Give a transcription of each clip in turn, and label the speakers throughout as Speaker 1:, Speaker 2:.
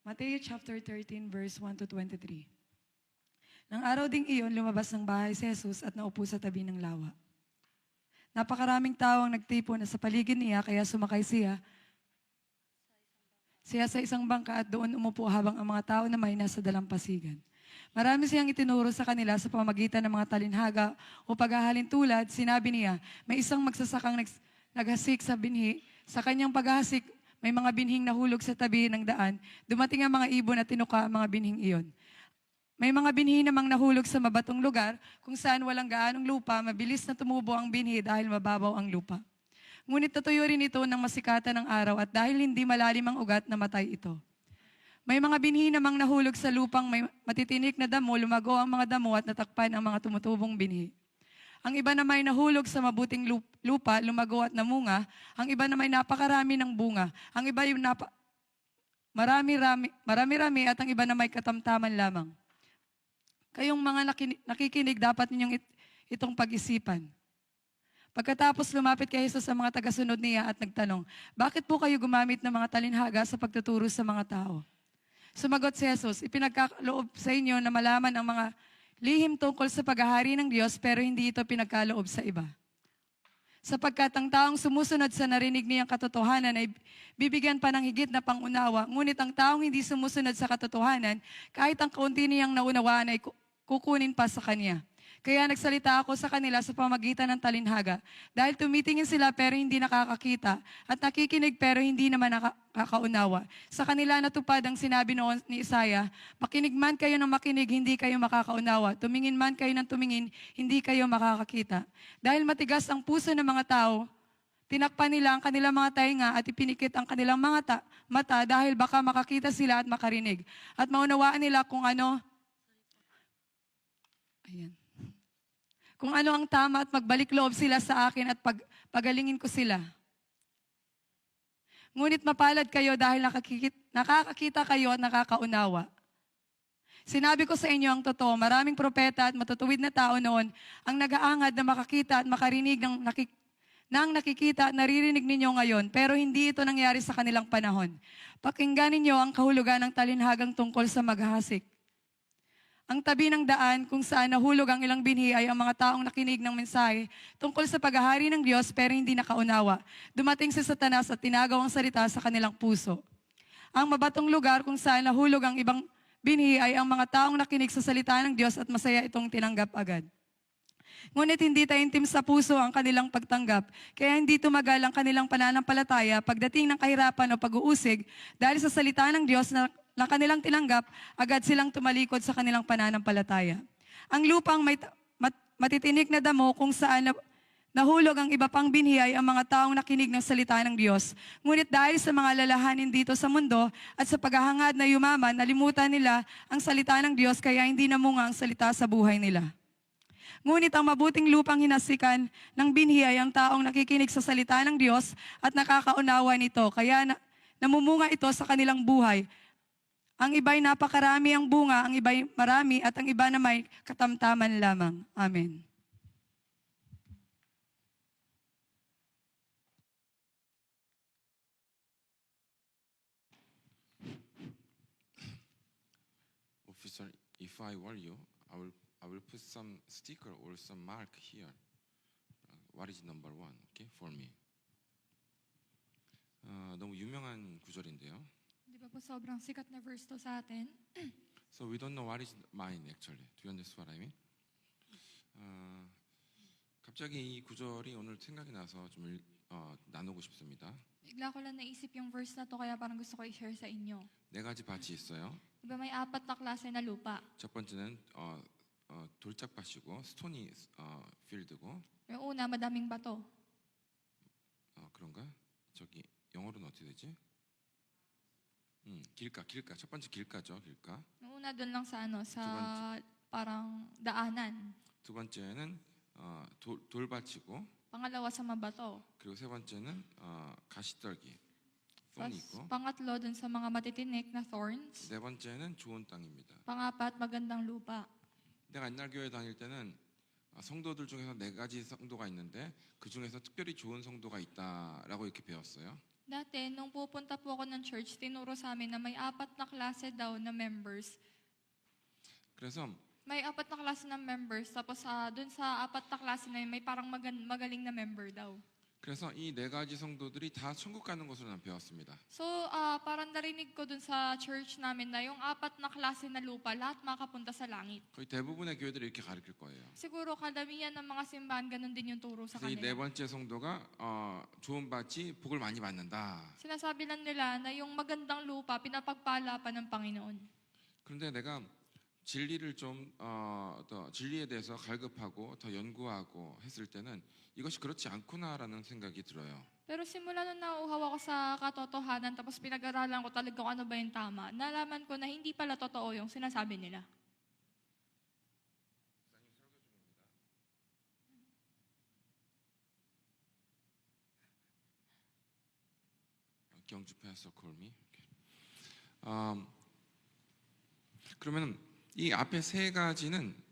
Speaker 1: Matthew chapter 13, verse 1 to 23. Nang araw ding iyon, lumabas ng bahay si Jesus at naupo sa tabi ng lawa. Napakaraming tao ang nagtipon na sa paligid niya, kaya sumakay siya sa isang bangka at doon umupo habang ang mga tao na may nasa dalampasigan. Marami siyang itinuro sa kanila sa pamamagitan ng mga talinhaga o paghahalin tulad. Sinabi niya, may isang magsasakang naghasik sa binhi. Sa kanyang paghahasik, may mga binhing nahulog sa tabi ng daan. Dumating ang mga ibon at tinuka ang mga binhing iyon. May mga binhi namang nahulog sa mabatong lugar kung saan walang gaanong lupa, mabilis na tumubo ang binhi dahil mababaw ang lupa. Ngunit natuyo rin ito ng masikatan ng araw at dahil hindi malalim ang ugat, namatay ito. May mga binhi namang nahulog sa lupang may matitinik na damo, lumago ang mga damo at natakpan ang mga tumutubong binhi. Ang iba na may nahulog sa mabuting lupa, lumago at namunga. Ang iba na may napakarami ng bunga. Ang iba yung marami-rami at ang iba na may katamtaman lamang. Kayong mga nakikinig, dapat ninyong itong pag-isipan. Pagkatapos lumapit kay Jesus sa mga tagasunod niya at nagtanong, bakit po kayo gumamit ng mga talinhaga sa pagtuturo sa mga tao? Sumagot si Jesus, ipinagkaloob sa inyo na malaman ang mga lihim tungkol sa paghahari ng Diyos, pero hindi ito pinagkaloob sa iba. Sapagkat ang taong sumusunod sa narinig niyang katotohanan ay bibigyan pa ng higit na pangunawa, ngunit ang taong hindi sumusunod sa katotohanan, kahit ang kaunti niyang naunawaan ay kukunin pa sa kanya. Kaya nagsalita ako sa kanila sa pamagitan ng talinhaga, dahil tumitingin sila pero hindi nakakakita, at nakikinig pero hindi naman nakakaunawa. Sa kanila natupad ang sinabi noon ni Isaiah, makinig man kayo ng makinig, hindi kayo makakaunawa. Tumingin man kayo ng tumingin, hindi kayo makakakita. Dahil matigas ang puso ng mga tao, tinakpan nila ang kanilang mga tainga at ipinikit ang kanilang mga mata dahil baka makakita sila at makarinig. At maunawaan nila kung ano ang tama at magbalik loob sila sa akin at pagalingin ko sila. Ngunit mapalad kayo dahil nakakakita kayo at nakakaunawa. Sinabi ko sa inyo ang totoo, maraming propeta at matutuwid na tao noon ang nag-aangad na makakita at makarinig ng nakikita at naririnig ninyo ngayon, pero hindi ito nangyari sa kanilang panahon. Pakinggan ninyo ang kahulugan ng talinhagang tungkol sa maghahasik. Ang tabi ng daan kung saan nahulog ang ilang binhi ay ang mga taong nakinig ng mensahe tungkol sa paghahari ng Diyos pero hindi nakaunawa. Dumating si Satanas at tinagaw ang salita sa kanilang puso. Ang mabatong lugar kung saan nahulog ang ibang binhi ay ang mga taong nakinig sa salita ng Diyos at masaya itong tinanggap agad. Ngunit hindi taimtim sa puso ang kanilang pagtanggap, kaya hindi tumagal ang kanilang pananampalataya pagdating ng kahirapan o pag-uusig dahil sa salita ng Diyos na kanilang tinanggap, agad silang tumalikod sa kanilang pananampalataya. Ang lupang matitinik na damo kung saan nahulog ang iba pang binhi ay ang mga taong nakinig ng salita ng Diyos. Ngunit dahil sa mga lalahanin dito sa mundo at sa paghahangad na yumaman, nalimutan nila ang salita ng Diyos kaya hindi namunga ang salita sa buhay nila. Ngunit ang mabuting lupang hinasikan ng binhi ay ang taong nakikinig sa salita ng Diyos at nakakaunawa nito, kaya namumunga ito sa kanilang buhay. Ang iba'y napakarami ang bunga, ang iba'y marami, at ang iba na may katamtaman lamang. Amen.
Speaker 2: Officer, if I were you, I will put some sticker or some mark here. What is number one? Okay, for me. 너무 유명한 구절인데요.
Speaker 3: Di ba po sobrang sikat na verse to sa atin?
Speaker 2: So we don't know what is mine actually. Do you understand what I mean? 갑자기 이 구절이 오늘 생각이 나서 좀 나누고 싶습니다.
Speaker 3: Bigla ko lang naisip yung verse na to kaya parang gusto ko i-share sa inyo.
Speaker 2: 네 가지 밭이 있어요.
Speaker 3: Di ba may apat na klase na lupa?
Speaker 2: 첫 번째는 돌짝밭이고 스토니 필드고.
Speaker 3: Yung una, madaming bato.
Speaker 2: 그런가? 저기 영어로는 어떻게 되지? 길가. 첫 번째 길가죠, 길가.
Speaker 3: Yung una doon lang sa sa parang daanan.
Speaker 2: 두 번째는 돌밭이고.
Speaker 3: Pangalawa sa mabato.
Speaker 2: 그리고 세 번째는 가시떨기. thorny 있고.
Speaker 3: Pangatlo doon sa mga matitinik na thorns.
Speaker 2: 네 번째는 좋은 땅입니다.
Speaker 3: Pangapat, magandang lupa.
Speaker 2: 내가 옛날 교회 다닐 때는 성도들 중에서 네 가지 성도가 있는데 그 중에서 특별히 좋은 성도가 있다라고 이렇게 배웠어요.
Speaker 3: Dati, nung pupunta po ako ng church, tinuro sa amin na may 4 na klase daw na members.
Speaker 2: 그래서
Speaker 3: May 4 na klase ng members, tapos dun sa 4 na klase na yun, may parang magaling na member daw.
Speaker 2: 그래서 이 네 가지 성도들이 다 천국 가는 것으로 난 배웠습니다.
Speaker 3: So, parang narinig ko dun sa church namin na yung 4 na klase na lupa, lahat makapunta sa langit.
Speaker 2: 거의 대부분의 교회들이 이렇게 가르칠 거예요.
Speaker 3: Siguro kadamihan ng mga simbahan, ganun din yung turo sa
Speaker 2: 그래서 이 네
Speaker 3: kanila.
Speaker 2: 번째 성도가 좋은 밭이 복을 많이 받는다.
Speaker 3: Sinasabi lang nila na yung magandang lupa, pinapagpala pa ng Panginoon.
Speaker 2: 그런데 내가 진리를 더 진리에 대해서 갈급하고 더 연구하고 했을 때는 이것이 그렇지 않구나라는 생각이 들어요.
Speaker 3: Pero simula nung nauuhaw ako sa katotohanan, tapos pinag-aralan ko talaga kung ano ba yung tama, nalaman ko na hindi pala totoo yung sinasabi nila.
Speaker 2: 경주 패서 콜미. 그러면 이 앞에 세 가지는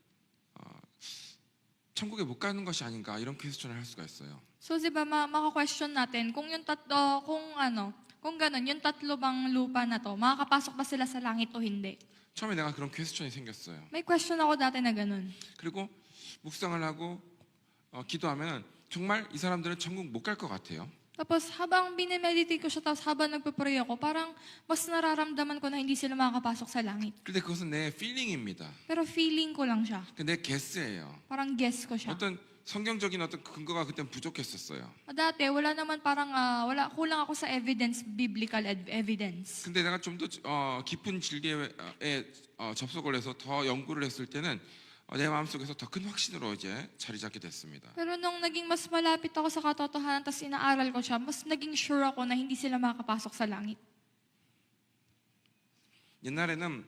Speaker 2: 천국에 못 가는 것이 아닌가 이런 퀘스천을 할 수가 있어요.
Speaker 3: So, di ba, maka-question natin, kung yung tatlo, kung ganun, yung tatlo bang lupa na to, makakapasok ba sila sa langit o hindi?
Speaker 2: 처음에 내가 그런 퀘스천이 생겼어요.
Speaker 3: May question ako dati na ganun.
Speaker 2: 그리고 묵상을 하고 기도하면 정말 이 사람들은 천국 못 갈 것 같아요.
Speaker 3: Tapos, habang binemeditate ko siya, tapos habang nagpe-pray ako, parang mas nararamdaman ko na hindi sila makakapasok sa langit.
Speaker 2: 근데 그것은 내 필링입니다.
Speaker 3: Pero feeling ko lang siya.
Speaker 2: 내 게스예요.
Speaker 3: Parang guess ko siya.
Speaker 2: 어떤 성경적인 어떤 근거가 그땐 부족했었어요.
Speaker 3: Dati, wala naman parang, kulang ako sa evidence, biblical evidence.
Speaker 2: 근데 내가 좀 더 깊은 진리에 접속을 해서 더 연구를 했을 때는 내 마음속에서 더 큰 확신으로 이제 자리 잡게 됐습니다.
Speaker 3: Pero nung naging mas malapit ako sa katotohanan, tapos inaaral ko siya, mas naging sure ako na hindi sila makakapasok sa langit.
Speaker 2: 옛날에는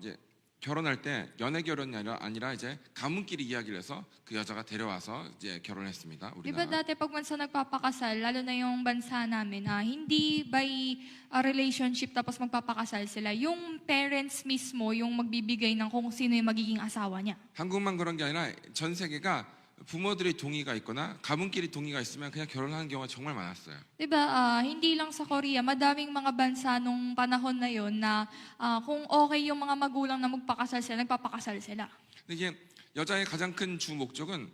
Speaker 2: 이제 결혼할 때 연애 결혼이 아니라 이제 가문끼리 이야기를 해서 그 여자가 데려와서 이제 결혼했습니다.
Speaker 3: Di ba
Speaker 2: 우리가.
Speaker 3: dati pag bansa nagpapakasal, lalo na yung bansa namin, hindi by relationship tapos magpapakasal sila. Yung parents mismo yung magbibigay ng kung sino yung magiging asawa niya.
Speaker 2: 한국만 그런 게 아니라 전 세계가 부모들의 동의가 있거나 가문끼리 동의가 있으면 그냥 결혼하는 경우가 정말 많았어요.
Speaker 3: Di ba, hindi lang sa Korea, madaming mga bansa nung panahon na yon na kung okay yung mga magulang na magpakasal sila, nagpapakasal sila.
Speaker 2: 근데 이게 여자의 가장 큰 주 목적은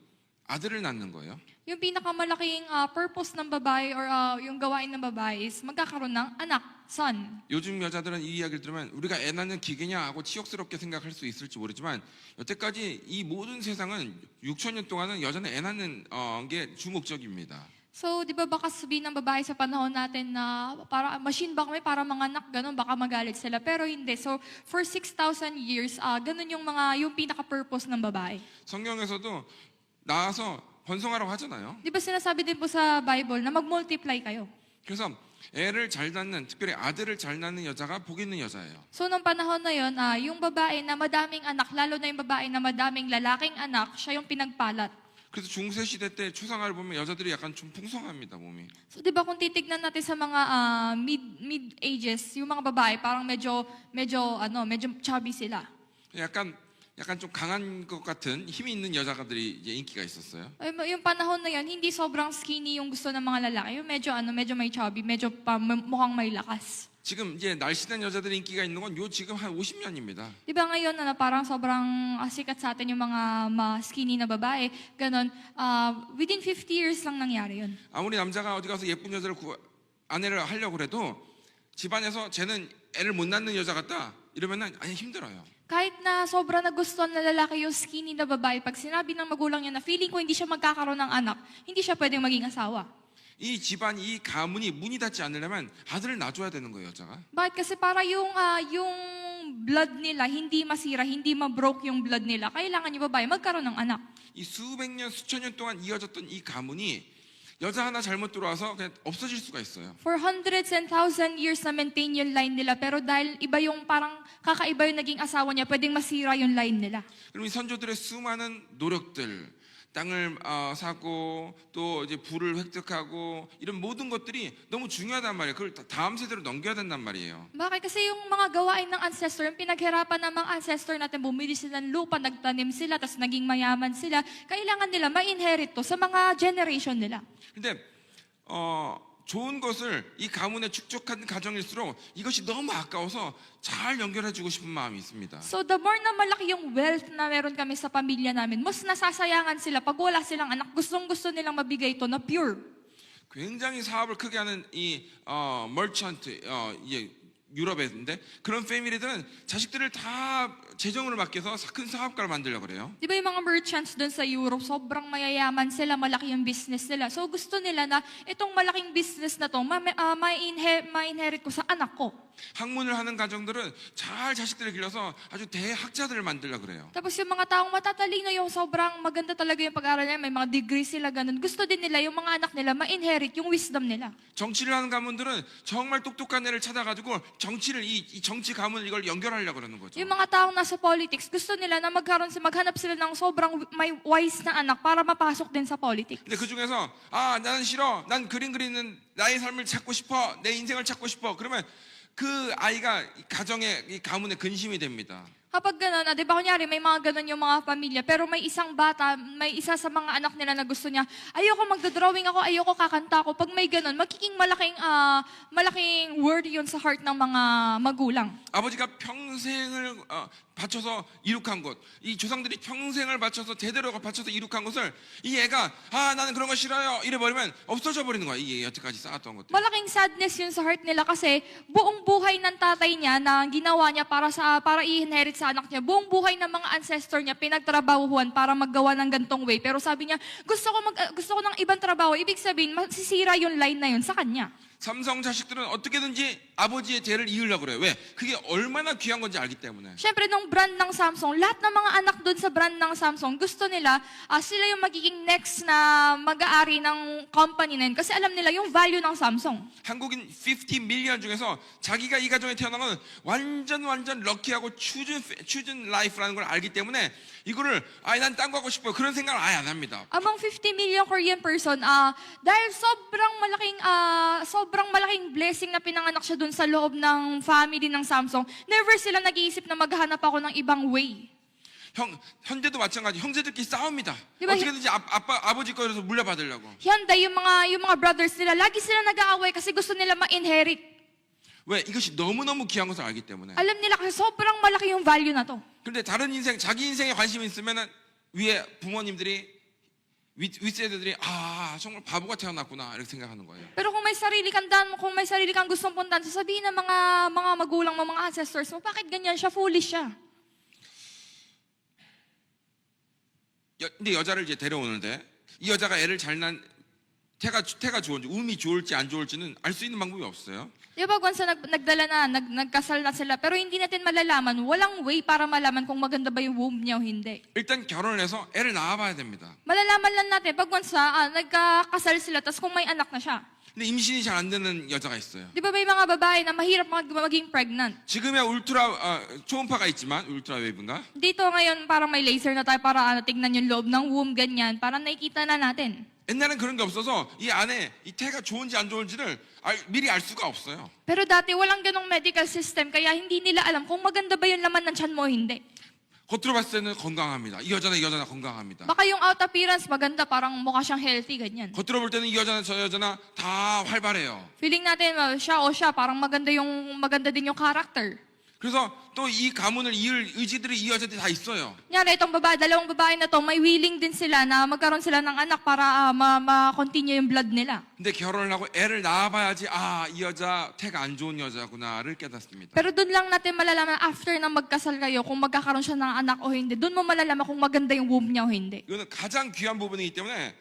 Speaker 2: 아들을 낳는 거예요.
Speaker 3: Yung pinakamalaking purpose ng babae or yung gawain ng babae is magkakaroon ng anak, son.
Speaker 2: 요즘 여자들은 이 이야기를 들으면 우리가 애 낳는 기계냐 하고 치욕스럽게 생각할 수 있을지 모르지만 여태까지 이 모든 세상은 6천 년 동안은 여자는 애 낳는 게 주 목적입니다.
Speaker 3: So, di ba baka sabihin ng babae sa panahon natin na para machine ba kami para mga anak, ganun, baka magalit sila. Pero hindi. So, for 6,000 years, ganun yung pinaka-purpose ng babae.
Speaker 2: 성경에서도 낳아서 번성하라고 하잖아요.
Speaker 3: Di ba sinasabi din po sa Bible na mag-multiply kayo?
Speaker 2: 그래서 애를 잘 낳는, 특별히 아들을 잘 낳는 여자가 복 있는 여자예요.
Speaker 3: So, nung panahon na yon, yung babae na madaming anak, lalo na yung babae na madaming lalaking anak, siya yung pinagpalat.
Speaker 2: 그래서 중세 시대 때 초상화를 보면 여자들이 약간 좀 풍성합니다, 몸이.
Speaker 3: So, di ba kung titignan natin sa mga mid-ages, yung mga babae, parang medyo chubby sila.
Speaker 2: 약간 좀 강한 것 같은 힘이 있는 여자들이 이제 인기가 있었어요.
Speaker 3: Yung panahon na yon, hindi sobrang skinny yung gusto ng mga lalaki. Yung medyo may chubby, medyo mukhang may lakas.
Speaker 2: 지금 이제 날씬한 여자들의 인기가 있는 건 요 지금 한 50년입니다.
Speaker 3: Di ba ngayon na parang sobrang sikat sa atin yung mga skinny na babae, ganun, within 50 years lang nangyari yun.
Speaker 2: 아무리 남자가 어디 가서 예쁜 여자를 아내를 하려고 그래도 집안에서 쟤는 애를 못 낳는 여자 같다 이러면은 아니 힘들어요.
Speaker 3: Kahit na sobrang nagustuhan na lalaki yung skinny na babae, pag sinabi ng magulang niya na feeling ko hindi siya magkakaroon ng anak, hindi siya pwedeng maging asawa.
Speaker 2: 이 집안, 이 가문이 문이 닫지 않으려면 아들을 낳아줘야 되는 거예요, 여자가.
Speaker 3: Bakit? Kasi para yung blood nila hindi masira, hindi ma-broke yung blood nila, kailangan yung babae magkaroon ng anak.
Speaker 2: 이 수백 년, 수천 년 동안 이어졌던 이 가문이 여자 하나 잘못 들어와서 그냥 없어질 수가 있어요.
Speaker 3: For hundreds and thousand years na maintain yung line nila, pero dahil iba yung parang kakaiba yung naging asawa niya, pwedeng masira yung line nila.
Speaker 2: 그럼 이 선조들의 수많은 노력들, 땅을 사고 또 이제 부를 획득하고 이런 모든 것들이 너무 중요하단 말이에요. 그걸 다음 세대로 넘겨야 된단 말이에요.
Speaker 3: Bakit? Kasi yung mga gawain ng ancestor, yung pinaghirapan ng mga ancestor natin, bumili sila ng lupa, nagtanim sila, tapos naging mayaman sila, kailangan nila ma-inherit to sa mga generation nila.
Speaker 2: 근데 좋은 것을 이 가문에 축적한 가정일수록 이것이 너무 아까워서 잘 연결해주고 싶은 마음이 있습니다.
Speaker 3: So the more na malaki yung wealth na meron kami sa pamilya namin, mas nasasayangan sila pag wala silang anak. Gustong-gusto nilang mabigay ito na pure.
Speaker 2: 굉장히 사업을 크게 하는 이 멀천트 유럽에인데 그런 패밀리들은 자식들을 다 재정으로 맡겨서 큰 사업가를 만들려고 그래요.
Speaker 3: Di ba yung mga merchants dun sa Europe, sobrang mayayaman sila, malaki yung business nila. So gusto nila na itong malaking business na to, ma-inherit ko sa anak ko.
Speaker 2: 학문을 하는 가정들은 잘 자식들을 길러서 아주 대학자들을 만들려고 그래요.
Speaker 3: Tapos yung mga taong matatalino, yung sobrang maganda talaga yung pag-aaral nila, may mga degree sila, ganun. Gusto din nila yung mga anak nila ma-inherit yung wisdom nila.
Speaker 2: 정치를 하는 가문들은 정말 똑똑한 애를 찾아가지고 정치를 이 정치 가문을 이걸 연결하려고 그러는 거죠.
Speaker 3: Yung mga taong nasa politics, gusto nila na maghanap sila ng sobrang may wise na anak para mapasok din sa politics.
Speaker 2: 근데 그 중에서 나는 싫어. 난 그림 그리는 나의 삶을 찾고 싶어. 내 인생을 찾고 싶어. 그러면 그 아이가 이 가정의 이 가문의 근심이 됩니다.
Speaker 3: Kapag gano'n, di ba kunyari may mga gano'n yung mga pamilya, pero may isang bata, may isa sa mga anak nila na gusto niya, ayoko magdodrawing ako, ayoko kakanta ako. Pag may gano'n, magiging malaking word yun sa heart ng mga magulang.
Speaker 2: 아버지가 평생을 바쳐서 이룩한 것, 이 조상들이 평생을 바쳐서 대대로 바쳐서 이룩한 것을 이 애가 나는 그런 거 싫어요 이래 버리면 없어져 버리는 거야. 이게 여태까지 쌓았던 것들.
Speaker 3: Malaking sadness yun sa heart nila kasi buong buhay ng tatay niya na ginawa niya para i-inherit sa anak niya, buong buhay ng mga ancestor niya pinagtrabahuhan para maggawa ng gantong way. Pero sabi niya, gusto ko ng ibang trabaho. Ibig sabihin, masisira yung line na yun sa kanya.
Speaker 2: 삼성 자식들은 어떻게든지 아버지의 죄를 이으려고 그래요. 왜? 그게 얼마나 귀한 건지 알기 때문에.
Speaker 3: Siyempre, nung brand ng Samsung, lahat ng mga anak doon sa brand ng Samsung, gusto nila, sila yung magiging next na mag-aari ng company na yun. Kasi alam nila yung value ng Samsung.
Speaker 2: 한국인 50 밀리언 중에서 자기가 이 가정에 태어난 건 완전 럭키하고 chosen life라는 걸 알기 때문에 이거를 난 딴 거 하고 싶어요. 그런 생각을 아예 안 합니다.
Speaker 3: Among 50 million Korean person, dahil sobrang malaking blessing na pinanganak siya dun sa loob ng family ng Samsung, never sila nag-iisip na maghanap ako ng ibang way.
Speaker 2: 현재도 마찬가지. 형제들끼리 싸웁니다.
Speaker 3: diba,
Speaker 2: 어떻게든지 아버지 거에서 물려받으려고.
Speaker 3: Hyundai, yung mga brothers nila, lagi sila nag-aaway kasi gusto nila ma-inherit.
Speaker 2: 왜? 이것이 너무너무 귀한 것을 알기 때문에.
Speaker 3: Alam nila kasi sobrang malaki yung value na to.
Speaker 2: 근데 다른 인생, 자기 인생에 관심이 있으면은 위에 부모님들이 윗세대들이 정말 바보가 태어났구나 이렇게 생각하는 거예요.
Speaker 3: Pero kung may sarili kang gustong puntahan, sasabihin ng mga magulang mo, mga ancestors mo, bakit ganyan siya? Foolish siya.
Speaker 2: 근데 여자를 이제 데려오는데 이 여자가 애를 잘 낳은 태가 좋은지 운이 좋을지 안 좋을지는 알 수 있는 방법이 없어요.
Speaker 3: Di ba once na nagkasal na sila, pero hindi natin malalaman, walang way para malaman kung maganda ba yung womb niya o hindi.
Speaker 2: 일단 결혼을 해서 애를 낳아봐야 됩니다.
Speaker 3: Malalaman lang natin pag once nagkakasal sila, tapos kung may anak na siya.
Speaker 2: 근데 임신이 잘 안 되는 여자가 있어요.
Speaker 3: Di ba may mga babae na mahirap maging pregnant?
Speaker 2: 지금의 초음파가 있지만 울트라 웨이브인가?
Speaker 3: Dito ngayon parang may laser na tayo para tignan yung loob ng womb, ganyan. Parang nakikita na natin.
Speaker 2: 옛날엔 그런 게 없어서 이 안에 이 태가 좋은지 안 좋은지를 미리 알 수가 없어요.
Speaker 3: Pero dati walang ganong medical system, kaya hindi nila alam kung maganda ba yung laman ng tiyan mo o hindi.
Speaker 2: 겉으로 봤을 때는 건강합니다. 이 여자는 건강합니다.
Speaker 3: Baka yung out appearance maganda, parang mukha siyang healthy, ganyan.
Speaker 2: 겉으로 볼 때는 이 여자나 저 여자나 다 활발해요.
Speaker 3: Feeling natin, siya, parang maganda din yung character.
Speaker 2: 그래서 또 이 가문을 이을 의지들이 이 여자들이 다 있어요.
Speaker 3: Nyari, dalawang babae na to, may willing din sila na magkaroon sila ng anak para ma-continue yung blood nila.
Speaker 2: 근데 결혼을 하고 애를 낳아봐야지 이 여자 태가 안 좋은 여자구나를 깨닫습니다.
Speaker 3: Pero doon lang natin malalaman after na magkasal kayo kung magkakaroon siya ng anak o hindi. Doon mo malalaman kung maganda yung womb niya o hindi.
Speaker 2: 이거는 가장 귀한 부분이기 때문에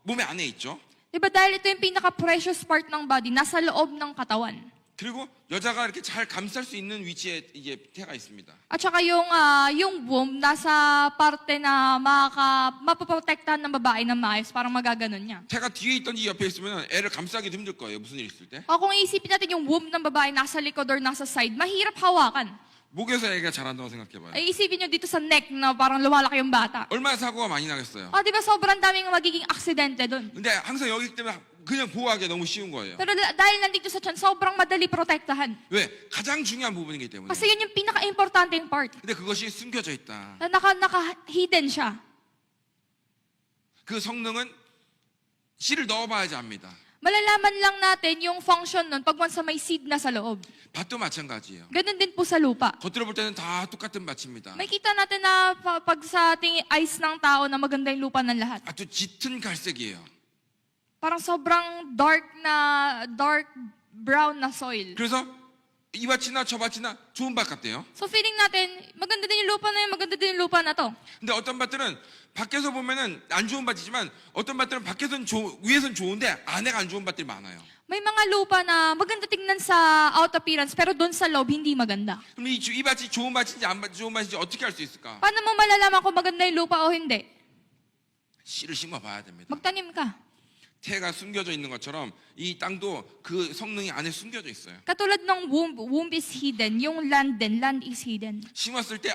Speaker 2: 몸에 안에 있죠.
Speaker 3: Diba dahil ito yung pinaka-precious part ng body, nasa loob ng katawan.
Speaker 2: 그리고 여자가 이렇게 잘 감쌀 수 있는 위치에 이제 태가 있습니다.
Speaker 3: At saka yung womb, nasa parte na mapoprotektahan ng babae ng maayos, parang magaganon niya.
Speaker 2: 태가 뒤에 있든지 옆에 있으면 애를 감싸기도 힘들 거예요. 무슨 일 있을 때.
Speaker 3: Kung iisipin natin yung womb ng babae nasa likod or nasa side, mahirap hawakan.
Speaker 2: 목에서 애가 자란다고 생각해봐요.
Speaker 3: Ay isipin nyo dito sa neck na parang lumalaki yung bata.
Speaker 2: 얼마나 사고가 많이 나겠어요.
Speaker 3: Diba sobrang daming magiging aksidente doon.
Speaker 2: 근데 항상 여기 때문에 그냥 보호하기 너무 쉬운 거예요.
Speaker 3: Pero dahil nandito sa tiyan, sobrang madali protektahan.
Speaker 2: 왜? 가장 중요한 부분이기 때문에.
Speaker 3: Kasi yun yung pinaka-importanting part.
Speaker 2: 근데 그것이 숨겨져 있다.
Speaker 3: Na naka-hidden siya.
Speaker 2: 그 성능은 씨를 넣어봐야지 압니다.
Speaker 3: Malalaman lang natin yung function nun pag once na may seed na sa loob.
Speaker 2: 밭도 마찬가지예요.
Speaker 3: Ganun din po sa lupa.
Speaker 2: 겉으로 볼 때는 다 똑같은 밭입니다.
Speaker 3: May kita natin na pag sa ating eyes ng tao na maganda yung lupa ng lahat.
Speaker 2: 아주 짙은 갈색이에요.
Speaker 3: Parang sobrang dark brown na soil.
Speaker 2: 그래서 이 밭이나 저 밭이나 좋은 밭 같대요.
Speaker 3: So feeling natin, maganda din yung lupa na yun, maganda din yung lupa na to.
Speaker 2: 근데 어떤 밭들은 밖에서 보면은 안 좋은 밭이지만 어떤 밭들은 밖에서는 위에서는 좋은데 안에가 안 좋은 밭들이 많아요.
Speaker 3: May mga lupa na maganda tingnan sa out appearance, pero doon sa loob, hindi maganda.
Speaker 2: 그럼 이 밭이 좋은 밭인지 좋은 밭인지 어떻게 알 수 있을까?
Speaker 3: Paano mo malalaman kung maganda yung lupa o hindi?
Speaker 2: 씨를 심어 봐야 됩니다.
Speaker 3: Magtanim ka.
Speaker 2: 태가 숨겨져 있는 것처럼 이 땅도 그 성능이 안에 숨겨져 있어요.
Speaker 3: Katulad ng womb is hidden. Yung land din, land is hidden.
Speaker 2: 심었을 때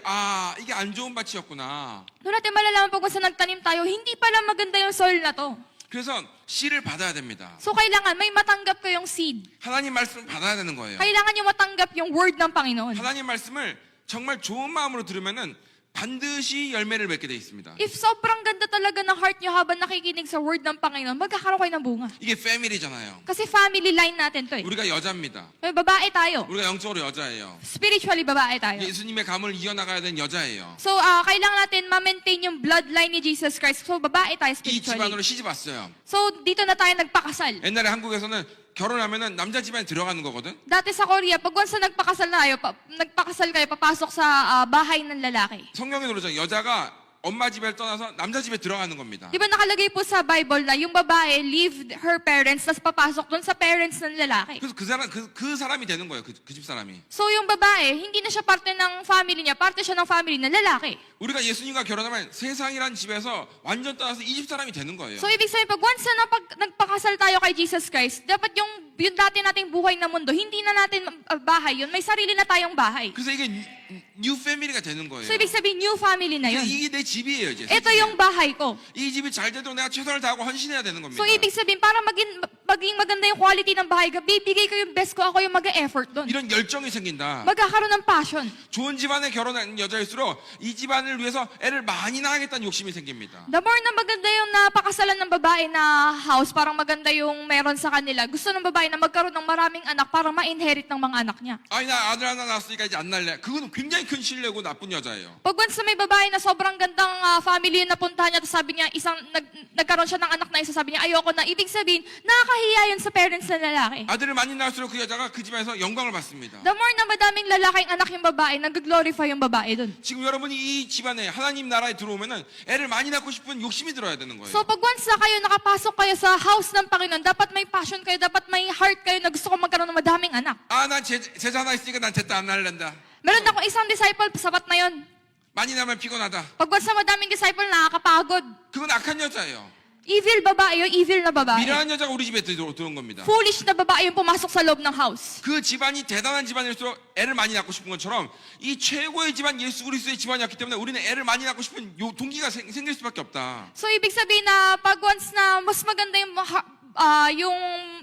Speaker 2: 이게 안 좋은 밭이었구나.
Speaker 3: Doon natin malalaman pag sa nagtanim tayo, hindi pala maganda yung soil na to.
Speaker 2: 그래서 씨를 받아야 됩니다.
Speaker 3: So kailangan may matanggap kayong seed.
Speaker 2: 하나님 말씀을 받아야 되는 거예요.
Speaker 3: Kailangan yung matanggap yung word ng Panginoon.
Speaker 2: 하나님 말씀을 정말 좋은 마음으로 들으면은 반드시 열매를 맺게 돼 있습니다.
Speaker 3: If sobrang ganda talaga ng heart nyo habang nakikinig sa word ng Panginoon, magkakaroon kayo ng bunga.
Speaker 2: 이게 패밀리잖아요.
Speaker 3: Kasi family line natin to eh.
Speaker 2: 우리가 여자입니다.
Speaker 3: May babae tayo.
Speaker 2: 우리가 영적으로 여자예요.
Speaker 3: Spiritually babae tayo.
Speaker 2: 예수님의 감을 이어나가야 되는 여자예요.
Speaker 3: So, kailangan natin ma-maintain yung bloodline ni Jesus Christ. So, babae tayo
Speaker 2: 이 집안으로
Speaker 3: spiritually.
Speaker 2: 시집 왔어요.
Speaker 3: So, dito na tayo nagpakasal.
Speaker 2: 옛날에 한국에서는 결혼하면은 남자 집안에 들어가는 거거든.
Speaker 3: Dati sa Korea, pag once na nagpakasal kayo, papasok sa bahay ng lalaki.
Speaker 2: 성경에 그러죠. 여자가 엄마 집에 떠나서 남자 집에 들어가는 겁니다.
Speaker 3: Di ba nakalagay po sa Bible na yung babae leave her parents, tapos papasok doon sa parents ng lalaki.
Speaker 2: 그래서 그 사람이 되는 거예요. 그 집 사람이.
Speaker 3: So yung babae, hindi na siya parte ng family niya, parte siya ng family ng lalaki.
Speaker 2: 우리가 예수님과 결혼하면 세상이란 집에서 완전 떠나서 이 집 사람이 되는 거예요.
Speaker 3: So ibig sabihin, pag once na nagpakasal tayo kay Jesus Christ, dapat yung dati nating buhay na mundo, hindi na natin bahay yun, may sarili na tayong bahay.
Speaker 2: 그래서 이게 뉴 패밀리가 되는 거예요.
Speaker 3: So ibig sabihin, new family na yun.
Speaker 2: 이게 내 집이에요, 이제.
Speaker 3: Ito yung bahay ko.
Speaker 2: 이 집이 잘 되도록 내가 최선을 다하고 헌신해야 되는 겁니다.
Speaker 3: So ibig sabihin, para maging maganda yung quality ng bahay ko, bibigay ko yung best ko, ako yung mag-e-effort doon.
Speaker 2: 이런 열정이 생긴다.
Speaker 3: Magkakaroon ng passion.
Speaker 2: 좋은 집안에 결혼한 여자일수록 이 집안을 위해서 애를 많이 낳아야겠다는 욕심이 생깁니다.
Speaker 3: The more na maganda yung napakasalan ng babae na house, parang maganda yung meron sa kanila. Gusto ng babae na magkaroon ng maraming anak para ma-inherit ng mga anak niya.
Speaker 2: 아니 나 아들 하나 낳았으니까 이제 안 낳을래. 그건 굉장히 큰 신뢰고 나쁜 여자예요.
Speaker 3: Pag once na may babae na sobrang gandang family na napuntahan niya, tapos sabi niya, nagkaroon siya ng anak na isa, sabi niya, ayoko na. Ibig sabihin, nakakahiya yun sa parents ng lalaki.
Speaker 2: 아들을 많이 낳을수록 그 여자가 그 집안에서 영광을 받습니다.
Speaker 3: The more na madaming lalaking anak yung babae, nag-glorify yung babae dun.
Speaker 2: 지금 여러분이 이 집안에 하나님 나라에 들어오면은 애를 많이 낳고 싶은 욕심이 들어야 되는 거예요.
Speaker 3: So pag once na kayo nakapasok kayo sa house ng Panginoon, dapat may passion kayo, dapat may heart kayo na gusto ko magkaroon ng madaming anak.
Speaker 2: 난 제자 하나 있으니까 난 제자 안 낳을란다.
Speaker 3: Meron akong isang disciple, sapat na yun.
Speaker 2: 많이 낳으면 피곤하다.
Speaker 3: Pag once na madaming disciple, nakakapagod.
Speaker 2: 그건 악한 여자예요.
Speaker 3: Evil babae yun, evil na babae.
Speaker 2: 미련한 여자가 우리 집에 들어온 겁니다.
Speaker 3: Foolish na babae yung pumasok sa loob ng house.
Speaker 2: 그 집안이 대단한 집안일수록 애를 많이 낳고 싶은 것처럼 이 최고의 집안 예수 그리스도의 집안이었기 때문에 우리는 애를 많이 낳고 싶은 요 동기가 생길 수밖에 없다.
Speaker 3: So, ibig sabihin na pag once na mas maganda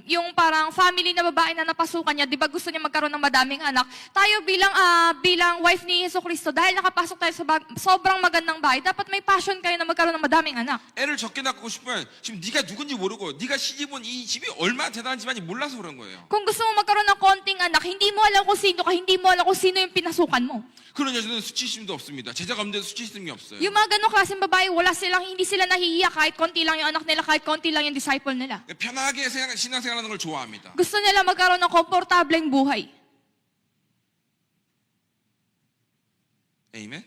Speaker 3: yung parang family na babae na napasukan niya, di ba gusto niya magkaroon ng madaming anak, tayo bilang wife ni Jesucristo, dahil nakapasok tayo sa sobrang magandang bahay, dapat may passion kayo na magkaroon ng madaming anak.
Speaker 2: 애를 적게 낳고 싶으면 지금 네가 누군지 모르고 네가 시집 온 이 집이 얼마나 대단한 집안인지 몰라서 그런 거예요.
Speaker 3: Kung gusto mo magkaroon ng konting anak, hindi mo alam kung sino ka, hindi mo alam kung sino yung pinasukan mo.
Speaker 2: 그런 여자는 수치심도 없습니다. 제자가 없는데도 수치심이 없어요.
Speaker 3: Yung mga ganong klaseng babae, hindi sila nahihiya kahit konti lang yung anak nila, kahit konti lang yung disciple nila.
Speaker 2: 편하게 신앙생활하는 걸 좋아합니다.
Speaker 3: Gusto nila magkaroon ng komportableng buhay.
Speaker 2: 아멘.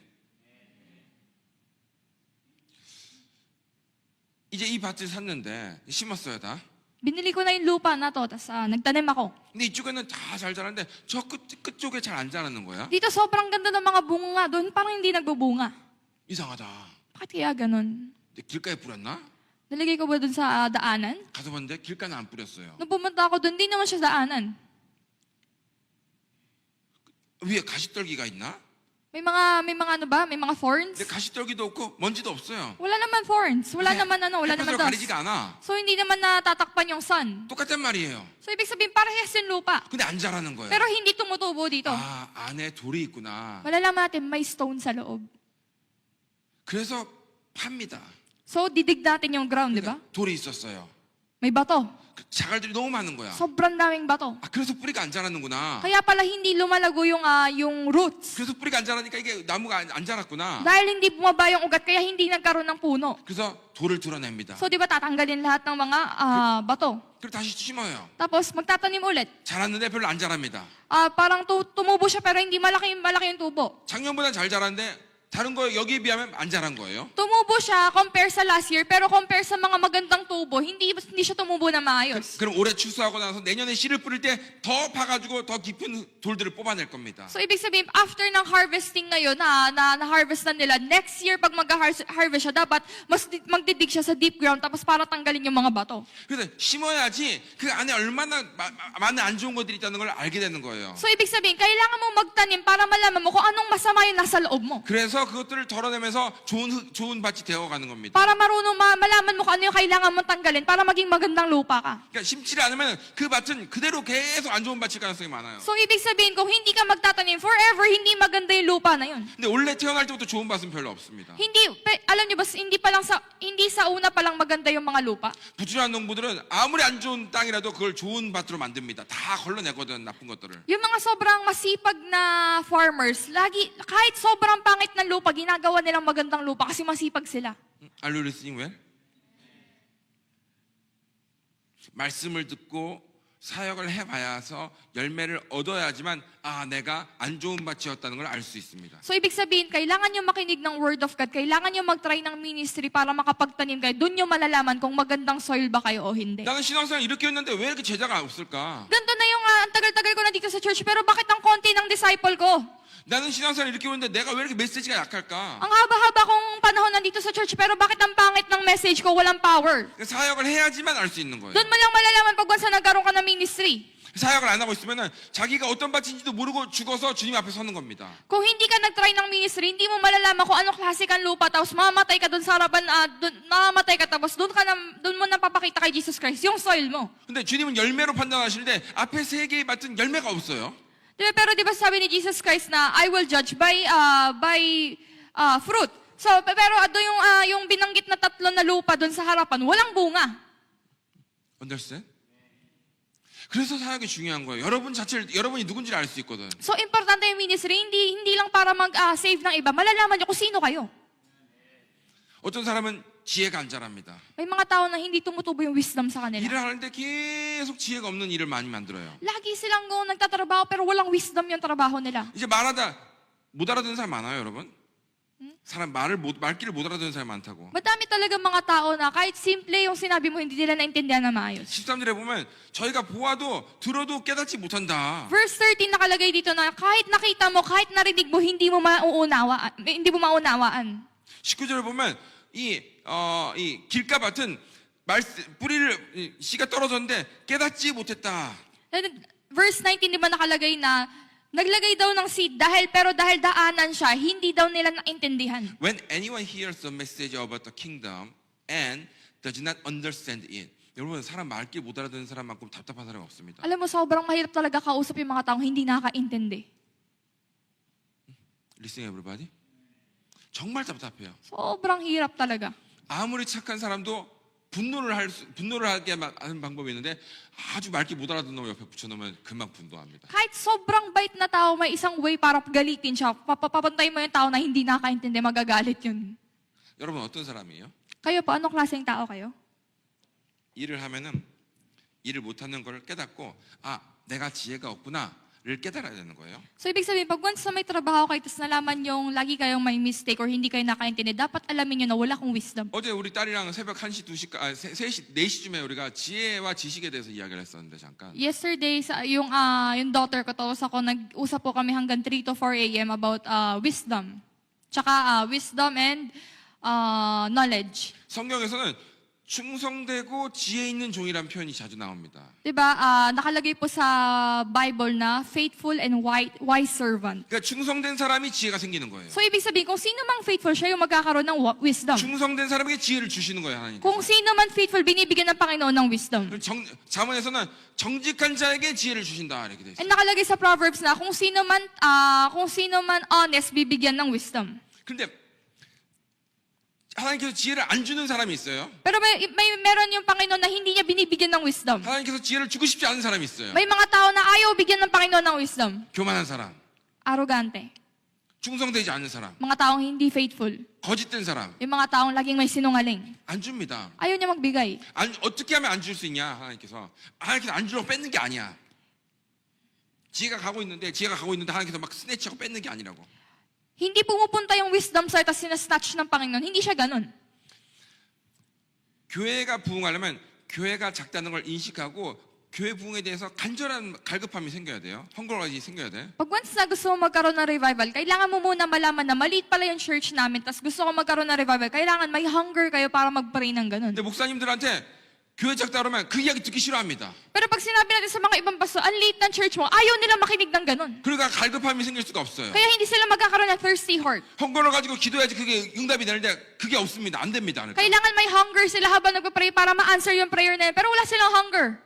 Speaker 2: 이제 이 밭을 샀는데 심었어요 다.
Speaker 3: Binili ko na yung lupa na to, tapos nagtanim ako.
Speaker 2: 근데 이쪽에는 다 잘 자라는데 저 끝쪽에 잘 안 자라는 거야.
Speaker 3: Dito sobrang ganda ng mga bunga, doon parang hindi nagbubunga.
Speaker 2: 이상하다.
Speaker 3: Bakit kaya ganun?
Speaker 2: 근데 길가에 뿌렸나?
Speaker 3: Nalagay ko ba doon sa daanan?
Speaker 2: 가서 봤는데 길가는 안 뿌렸어요.
Speaker 3: Nung pumunta ako doon, hindi naman siya daanan.
Speaker 2: 위에 가시떨기가 있나?
Speaker 3: May mga thorns.
Speaker 2: 근데 가시떨기도 없고 먼지도 없어요.
Speaker 3: Wala naman thorns. Wala naman
Speaker 2: 햇볕으로
Speaker 3: dust.
Speaker 2: 가리지가 않아.
Speaker 3: So hindi naman natatakpan yung sun.
Speaker 2: 똑같단 말이에요.
Speaker 3: So ibig sabihin, parehas yung lupa.
Speaker 2: 근데 안 자라는 거예요.
Speaker 3: Pero hindi tumutubo dito.
Speaker 2: 안에 돌이 있구나.
Speaker 3: Malalaman natin, may stone sa loob.
Speaker 2: 그래서 팝니다.
Speaker 3: So didig natin yung ground, di ba?
Speaker 2: 돌이 있었어요.
Speaker 3: May bato.
Speaker 2: 자갈들이 너무 많은 거야.
Speaker 3: Sobrang daming bato.
Speaker 2: 아, 그래서 뿌리가 안 자랐는구나.
Speaker 3: Kaya pala hindi lumalago yung roots.
Speaker 2: 그래서 뿌리가 안 자라니까 이게 나무가 안 자랐구나.
Speaker 3: Dahil hindi bumaba yung ugat, kaya hindi nagkaroon ng puno.
Speaker 2: 그래서 돌을 드러냅니다.
Speaker 3: So, di ba tatanggalin lahat ng mga bato?
Speaker 2: 그리고 다시 심어요.
Speaker 3: Tapos, magtatanim ulit.
Speaker 2: 자랐는데 별로 안 자랍니다.
Speaker 3: Parang tumubo siya pero hindi malaki yung tubo.
Speaker 2: 작년보다 잘 자랐는데 다른 거 여기에 비하면 안 자란 거예요.
Speaker 3: Tumubo siya compare sa last year, pero compare sa mga magandang tubo, hindi siya tumubo na maayos.
Speaker 2: 그럼 올해 추수하고 나서 내년에 씨를 뿌릴 때 더 파가지고 더 깊은 돌들을 뽑아낼 겁니다.
Speaker 3: So, ibig sabihin, after ng harvesting ngayon, na-harvest na nila, next year, pag mag-harvest siya, dapat magdidig siya sa deep ground, tapos para tanggalin yung mga bato.
Speaker 2: 그래서 심어야지 그 안에 얼마나 많은 안 좋은 것들이 있다는 걸 알게 되는 거예요.
Speaker 3: So, ibig sabihin, kailangan mo magtanim para malaman mo kung anong masama yung nasa loob mo.
Speaker 2: 그래서 그것들을 덜어내면서 좋은 밭이 되어가는 겁니다.
Speaker 3: Para marunong malaman mo kung ano yung kailangan mong tanggalin para maging magandang lupa ka.
Speaker 2: 그러니까 심지를 않으면 그 밭은 그대로 계속 안 좋은 밭일 가능성이 많아요.
Speaker 3: So, ibig sabihin, kung hindi ka magtatanim, forever, hindi maganda yung lupa na yun.
Speaker 2: 근데 원래 태어날 때부터 좋은 밭은 별로 없습니다.
Speaker 3: Alam niyo ba, hindi sa una pa lang maganda yung mga lupa.
Speaker 2: 부지런한 농부들은 아무리 안 좋은 땅이라도 그걸 좋은 밭으로 만듭니다. 다 걸러내거든 나쁜 것들을.
Speaker 3: Yung mga sobrang masipag na farmers, kahit sobrang pangit ng lupa, ginagawa nilang magandang lupa kasi masipag sila.
Speaker 2: Are you listening well? 말씀을 듣고 사역을 해봐야서 열매를 얻어야지만 내가 안 좋은 밭이었다는 걸 알 수 있습니다.
Speaker 3: So, ibig sabihin, kailangan nyo makinig ng Word of God, kailangan nyo mag-try ng ministry para makapagtanim kayo. Doon nyo malalaman kung magandang soil ba kayo o hindi.
Speaker 2: 나는 신앙생활 이렇게 했는데 왜 이렇게 제자가 없을까?
Speaker 3: Ganto na yung ang tagal-tagal ko na dito sa church, pero bakit ang konti ng disciple ko?
Speaker 2: 나는 신앙생활 이렇게 했는데 내가 왜 이렇게 메시지가 약할까?
Speaker 3: Ang haba-haba kong panahon nandito sa church, pero bakit ang pangit ng message ko, walang power?
Speaker 2: 사역을 해야지만 알 수 있는 거예요.
Speaker 3: Doon mo lang malalaman pag once na nagkaroon ka ng ministry.
Speaker 2: 사역을 안 하고 있으면은 자기가 어떤 밭인지도 모르고 죽어서 주님 앞에 서는 겁니다.
Speaker 3: Kung hindi ka nag-try ng ministry, hindi mo malalaman kung anong klase kang lupa, tapos mamamatay ka doon sa harapan, mamamatay ka, tapos doon mo nang papakita kay Jesus Christ, yung soil mo.
Speaker 2: 근데 주님은 열매로 판단하시는데 앞에 세 개의 밭은 열매가 없어요.
Speaker 3: Diba, pero di ba sabi ni Jesus Christ na I will judge by fruit. So, pero yung binanggit na tatlo na lupa doon sa harapan, walang bunga.
Speaker 2: Understand? 그래서 사역이 중요한 거예요. 여러분이 누군지를 알 수 있거든.
Speaker 3: So, importante yung ministry, hindi lang para mag-save ng iba. Malalaman nyo kung sino kayo.
Speaker 2: 어떤 사람은 지혜가 안 자랍니다.
Speaker 3: May mga tao na hindi tumutubo yung wisdom sa kanila.
Speaker 2: 일을 하는데 계속 지혜가 없는 일을 많이 만들어요.
Speaker 3: Lagi silang nagtatrabaho pero walang wisdom yung trabaho nila.
Speaker 2: 이제 말하다 못 알아듣는 사람 많아요, 여러분. 사람 말귀를 못 알아듣는 사람이 많다고.
Speaker 3: Madami talaga mga tao na kahit simple yung sinabi mo, hindi nila naintindihan na maayos.
Speaker 2: 13절에 보면 저희가 보아도 들어도 깨닫지 못한다.
Speaker 3: Verse 13 nakalagay dito na kahit nakita mo, kahit narinig mo, hindi mo maunawaan.
Speaker 2: 19절에 보면 이 길가밭은 씨가 떨어졌는데 깨닫지 못했다.
Speaker 3: Verse 19, di ba nakalagay na naglagay daw ng seed pero dahil daanan siya, hindi daw nila naintindihan.
Speaker 2: When anyone hears the message about the kingdom and does not understand it. 여러분 사람 말귀 못 알아듣는 사람만큼 답답한 사람이 없습니다.
Speaker 3: Alam mo, sobrang mahirap talaga kausap yung mga taong hindi nakakaintindi.
Speaker 2: Listening everybody? 정말 답답해요.
Speaker 3: Sobrang hirap talaga.
Speaker 2: 아무리 착한 사람도 분노를 하게 하는 방법이 있는데 아주 맑게 못 알아듣는 놈 옆에 붙여놓으면 금방 분노합니다.
Speaker 3: Kahit sobrang bait na tao, may isang way para galitin siya. Papapantay mo yung tao na hindi nakakaintindi, magagalit yun.
Speaker 2: 여러분 어떤 사람이에요?
Speaker 3: Kayo po, anong klaseng tao kayo?
Speaker 2: 일을 하면은 일을 못하는 걸 깨닫고 내가 지혜가 없구나를 깨달아야 되는 거예요.
Speaker 3: So, ibig sabihin, pag once na may trabaho kayo, tapos nalaman yung lagi kayong may mistake or hindi kayo nakaintindi, dapat alamin nyo na wala kong wisdom.
Speaker 2: 어제 우리 딸이랑 새벽 1시, 2시, 3시, 4시쯤에 우리가 지혜와 지식에 대해서 이야기를 했었는데 잠깐.
Speaker 3: Yesterday, yung daughter ko, tapos ako, nag-usap po kami hanggang 3 to 4 a.m. about wisdom. Tsaka wisdom and knowledge.
Speaker 2: 성경에서는 충성되고 지혜 있는 종이라는 표현이 자주 나옵니다.
Speaker 3: Diba, nakalagay po sa Bible na faithful and wise servant.
Speaker 2: 그러니까 충성된 사람이 지혜가 생기는 거예요.
Speaker 3: So, ibig sabihin, kung sino mang faithful, siya yung magkakaroon ng wisdom.
Speaker 2: 충성된 사람에게 지혜를 주시는 거예요, 하나님.
Speaker 3: Kung sino man faithful, binibigyan ng Panginoon ng wisdom.
Speaker 2: 잠언에서는 정직한 자에게 지혜를 주신다 이렇게 돼 있어요.
Speaker 3: And nakalagay sa Proverbs na kung sino man honest, bibigyan ng wisdom.
Speaker 2: 근데 하나님께서 지혜를 안 주는 사람이 있어요.
Speaker 3: Pero meron yung Panginoon na hindi niya binibigyan ng wisdom.
Speaker 2: 하나님께서 지혜를 주고 싶지 않은 사람이 있어요.
Speaker 3: May mga tao na ayaw bigyan ng Panginoon ng wisdom.
Speaker 2: 교만한 사람,
Speaker 3: Arrogante.
Speaker 2: 충성되지 않는 사람,
Speaker 3: Mga taong hindi faithful.
Speaker 2: 거짓된 사람
Speaker 3: Yung mga taong laging may sinungaling.
Speaker 2: 안 줍니다.
Speaker 3: Ayaw niya magbigay.
Speaker 2: 어떻게 하면 안 줄 수 있냐? 하나님께서 안 주려고 뺏는 게 아니야. 지혜가 가고 있는데 하나님께서 막 스네치하고 뺏는 게 아니라고.
Speaker 3: Hindi pumupunta yung wisdom sa'yo tapos sinasnatch ng Panginoon. Hindi siya ganun.
Speaker 2: 교회가 부흥하려면 교회가 작다는 걸 인식하고 교회 부흥에 대해서 간절한 갈급함이 생겨야 돼요. 헝거가 생겨야 돼.
Speaker 3: Pag once na gusto mo magkaroon ng revival, kailangan mo muna malaman na maliit pala yung church namin, tapos gusto ko magkaroon ng revival, kailangan may hunger kayo para mag-pray ng ganun.
Speaker 2: 근데 목사님들한테 교회 작다 그러면 그 이야기 듣기 싫어합니다.
Speaker 3: Pero pag sinabi natin sa mga ibang pasto, ang liit ng church mo, ayaw nila makinig ng ganun.
Speaker 2: 그러니까 갈급함이 생길 수가 없어요.
Speaker 3: Kaya hindi sila magkakaroon ng thirsty heart.
Speaker 2: 헝거를 가지고 기도해야지 그게 응답이 되는데 그게 없습니다. 안 됩니다. 그러니까.
Speaker 3: Kailangan may hunger sila habang nagpa-pray para ma-answer yung prayer na yun. Pero wala silang hunger.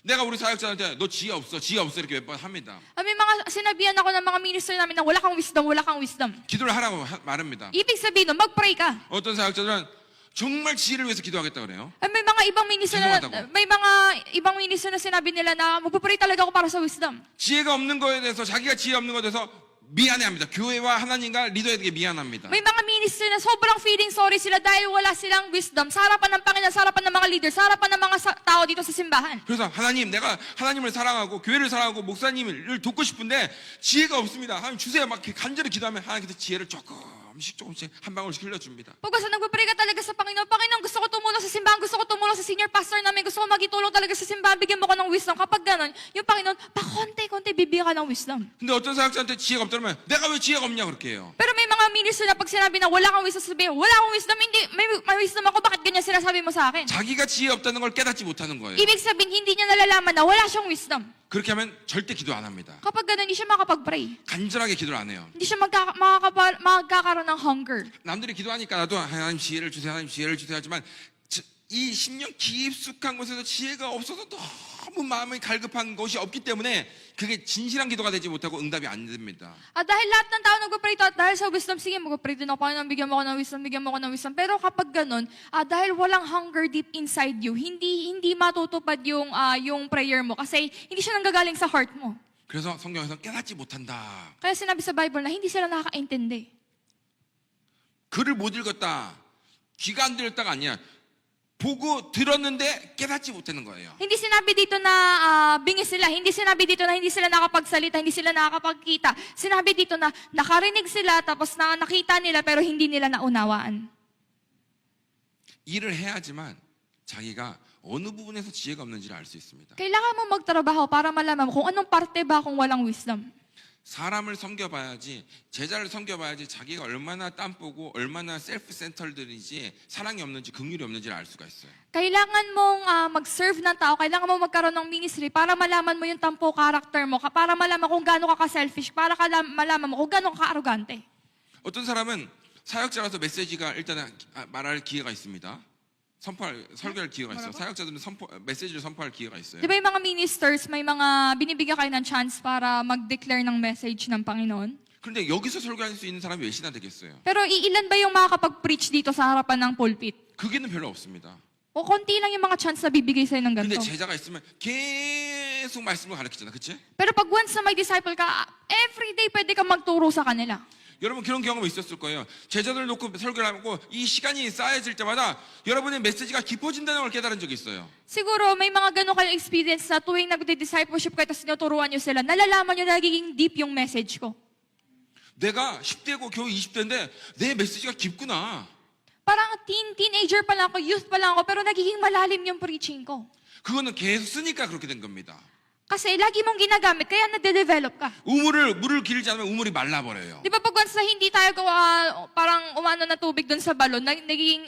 Speaker 2: 내가 우리 사역자한테 너 지혜 없어 이렇게 몇 번 합니다.
Speaker 3: May mga sinabihan ako ng mga minister namin na wala kang wisdom.
Speaker 2: 기도를 하라고 말합니다.
Speaker 3: Ibig sabihin nun, mag-pray ka.
Speaker 2: 어떤 사역자들은 정말 지혜를 위해서 기도하겠다 그래요.
Speaker 3: May mga ibang minister na,
Speaker 2: 죄송하다고.
Speaker 3: may mga ibang minister na sinabi nila na magpa-pray talaga ako para sa wisdom.
Speaker 2: 지혜가 없는 거에 대해서 자기가 지혜 없는 거에 대해서 미안해합니다. 교회와 하나님과 리더에게 미안합니다.
Speaker 3: May mga minister na sobrang feeling sorry sila dahil wala silang wisdom sa harapan ng Panginoon, sa harapan ng mga leader, sa harapan ng mga tao dito sa simbahan.
Speaker 2: 그래서 하나님 내가 하나님을 사랑하고 교회를 사랑하고 목사님을 돕고 싶은데 지혜가 없습니다. 하나님 주세요. 막 이렇게 간절히 기도하면 하나님께서 지혜를 조금씩 한 방울씩 흘려줍니다.
Speaker 3: Pag basta nagpa-pray ka talaga sa Panginoon, Panginoon, gusto ko tumulong sa simbahan, gusto ko tumulong sa senior pastor namin, gusto ko magitulong talaga sa simbahan, bigyan mo ko ng wisdom. Kapag ganon, yung Panginoon, pakonti-konti bibigyan ka ng wisdom.
Speaker 2: 근데 어떤 사역자한테 지혜가 없다면 내가 왜 지혜가 없냐 그렇게 해요.
Speaker 3: Pero may mga minister na pag sinabi na wala kang wisdom, sabihin, wala akong wisdom, hindi, may wisdom ako, bakit ganyan sinasabi mo sa akin?
Speaker 2: 자기가 지혜 없다는 걸 깨닫지 못하는 거예요.
Speaker 3: Ibig sabihin, hindi niya nalalaman na wala siyang wisdom.
Speaker 2: 그렇게 하면 절대 기도 안 합니다.
Speaker 3: Kapag ganon, hindi siya makapag-pray.
Speaker 2: 간절하게 기도를 안 해요.
Speaker 3: Hindi siya magkakaroon ng hunger.
Speaker 2: 남들이 기도하니까 나도 하나님 지혜를 주세요 하지만 이 10년 깊숙한 곳에서 지혜가 없어서 너무 마음이 갈급한 것이 없기 때문에 그게 진실한 기도가 되지 못하고 응답이 안 됩니다.
Speaker 3: Dahil lahat ng tao nagpa-pray to, at dahil sa wisdom, sige, mag-pray din ako, Panginoon, bigyan mo ko ng wisdom. Pero kapag ganun, dahil walang hunger deep inside you, hindi matutupad yung prayer mo kasi hindi siya nanggagaling sa heart mo.
Speaker 2: 그래서 성경에서 깨닫지 못한다.
Speaker 3: Kaya sinabi sa Bible na hindi sila nakakaintindi.
Speaker 2: 글을 못 읽었다. 귀가 안 들렸다가 아니야. 보고 들었는데 깨닫지 못하는 거예요.
Speaker 3: Hindi sinabi dito na bingis sila. Hindi sinabi dito na hindi sila nakapagsalita, hindi sila nakakapagkita. Sinabi dito na nakarinig sila, tapos nakita nila, pero hindi nila naunawaan.
Speaker 2: 일을 해야지만 자기가 어느 부분에서 지혜가 없는지를 알 수 있습니다.
Speaker 3: Kailangan mo magtrabaho para malaman mo kung anong parte ba kung walang wisdom.
Speaker 2: 사람을 섬겨봐야지, 제자를 섬겨봐야지 자기가 얼마나 땀보고 얼마나 셀프 센터들이지 사랑이 없는지 긍휼이 없는지를 알 수가 있어요.
Speaker 3: Kailangan mong mag-serve ng tao, kailangan mong magkaroon ng ministry para malaman mo yung tampo character mo, para malaman kung gaano ka ka-selfish, para malaman mo kung gaano ka arrogante.
Speaker 2: 어떤 사람은 사역자라서 메시지가 일단 말할 기회가 있습니다. 설교할 기회가 있어요. 사역자들은 메시지를 선포할 기회가 있어요.
Speaker 3: Di ba yung mga ministers, may mga binibigyan kayo ng chance para mag-declare ng message ng Panginoon?
Speaker 2: 그런데 여기서 설교할 수 있는 사람이 몇이나 되겠어요?
Speaker 3: Pero iilan ba yung makakapag-preach dito sa harapan ng pulpit?
Speaker 2: 그게는 별로 없습니다.
Speaker 3: O konti lang yung mga chance na bibigay sa'yo ng
Speaker 2: 근데
Speaker 3: ganito.
Speaker 2: 제자가 있으면 계속 말씀을 가르치잖아, 그치?
Speaker 3: Pero pag once na may disciple ka, everyday pwede kang magturo sa kanila.
Speaker 2: 여러분 그런 경험이 있었을 거예요. 제자들 놓고 설교를 하고 이 시간이 쌓여질 때마다 여러분의 메시지가 깊어진다는 걸 깨달은 적이 있어요.
Speaker 3: Siguro may mga ganun kayong experience na tuwing nagde-discipleship kayo tapos tinuturuan nyo sila, nalalaman nyo na nagiging deep yung message ko.
Speaker 2: 내가 10대고 겨우 20대인데 내 메시지가 깊구나.
Speaker 3: Parang teenager pa lang ako, youth pa lang ako, pero nagiging malalim yung preaching ko.
Speaker 2: 그거는 계속 쓰니까 그렇게 된 겁니다.
Speaker 3: Kasi lagi mong ginagamit, kaya nade-develop ka.
Speaker 2: 물을 기르지 않으면 우물이 말라버려요.
Speaker 3: Di ba pag once na hindi tayo parang umano na tubig doon sa balon, nagiging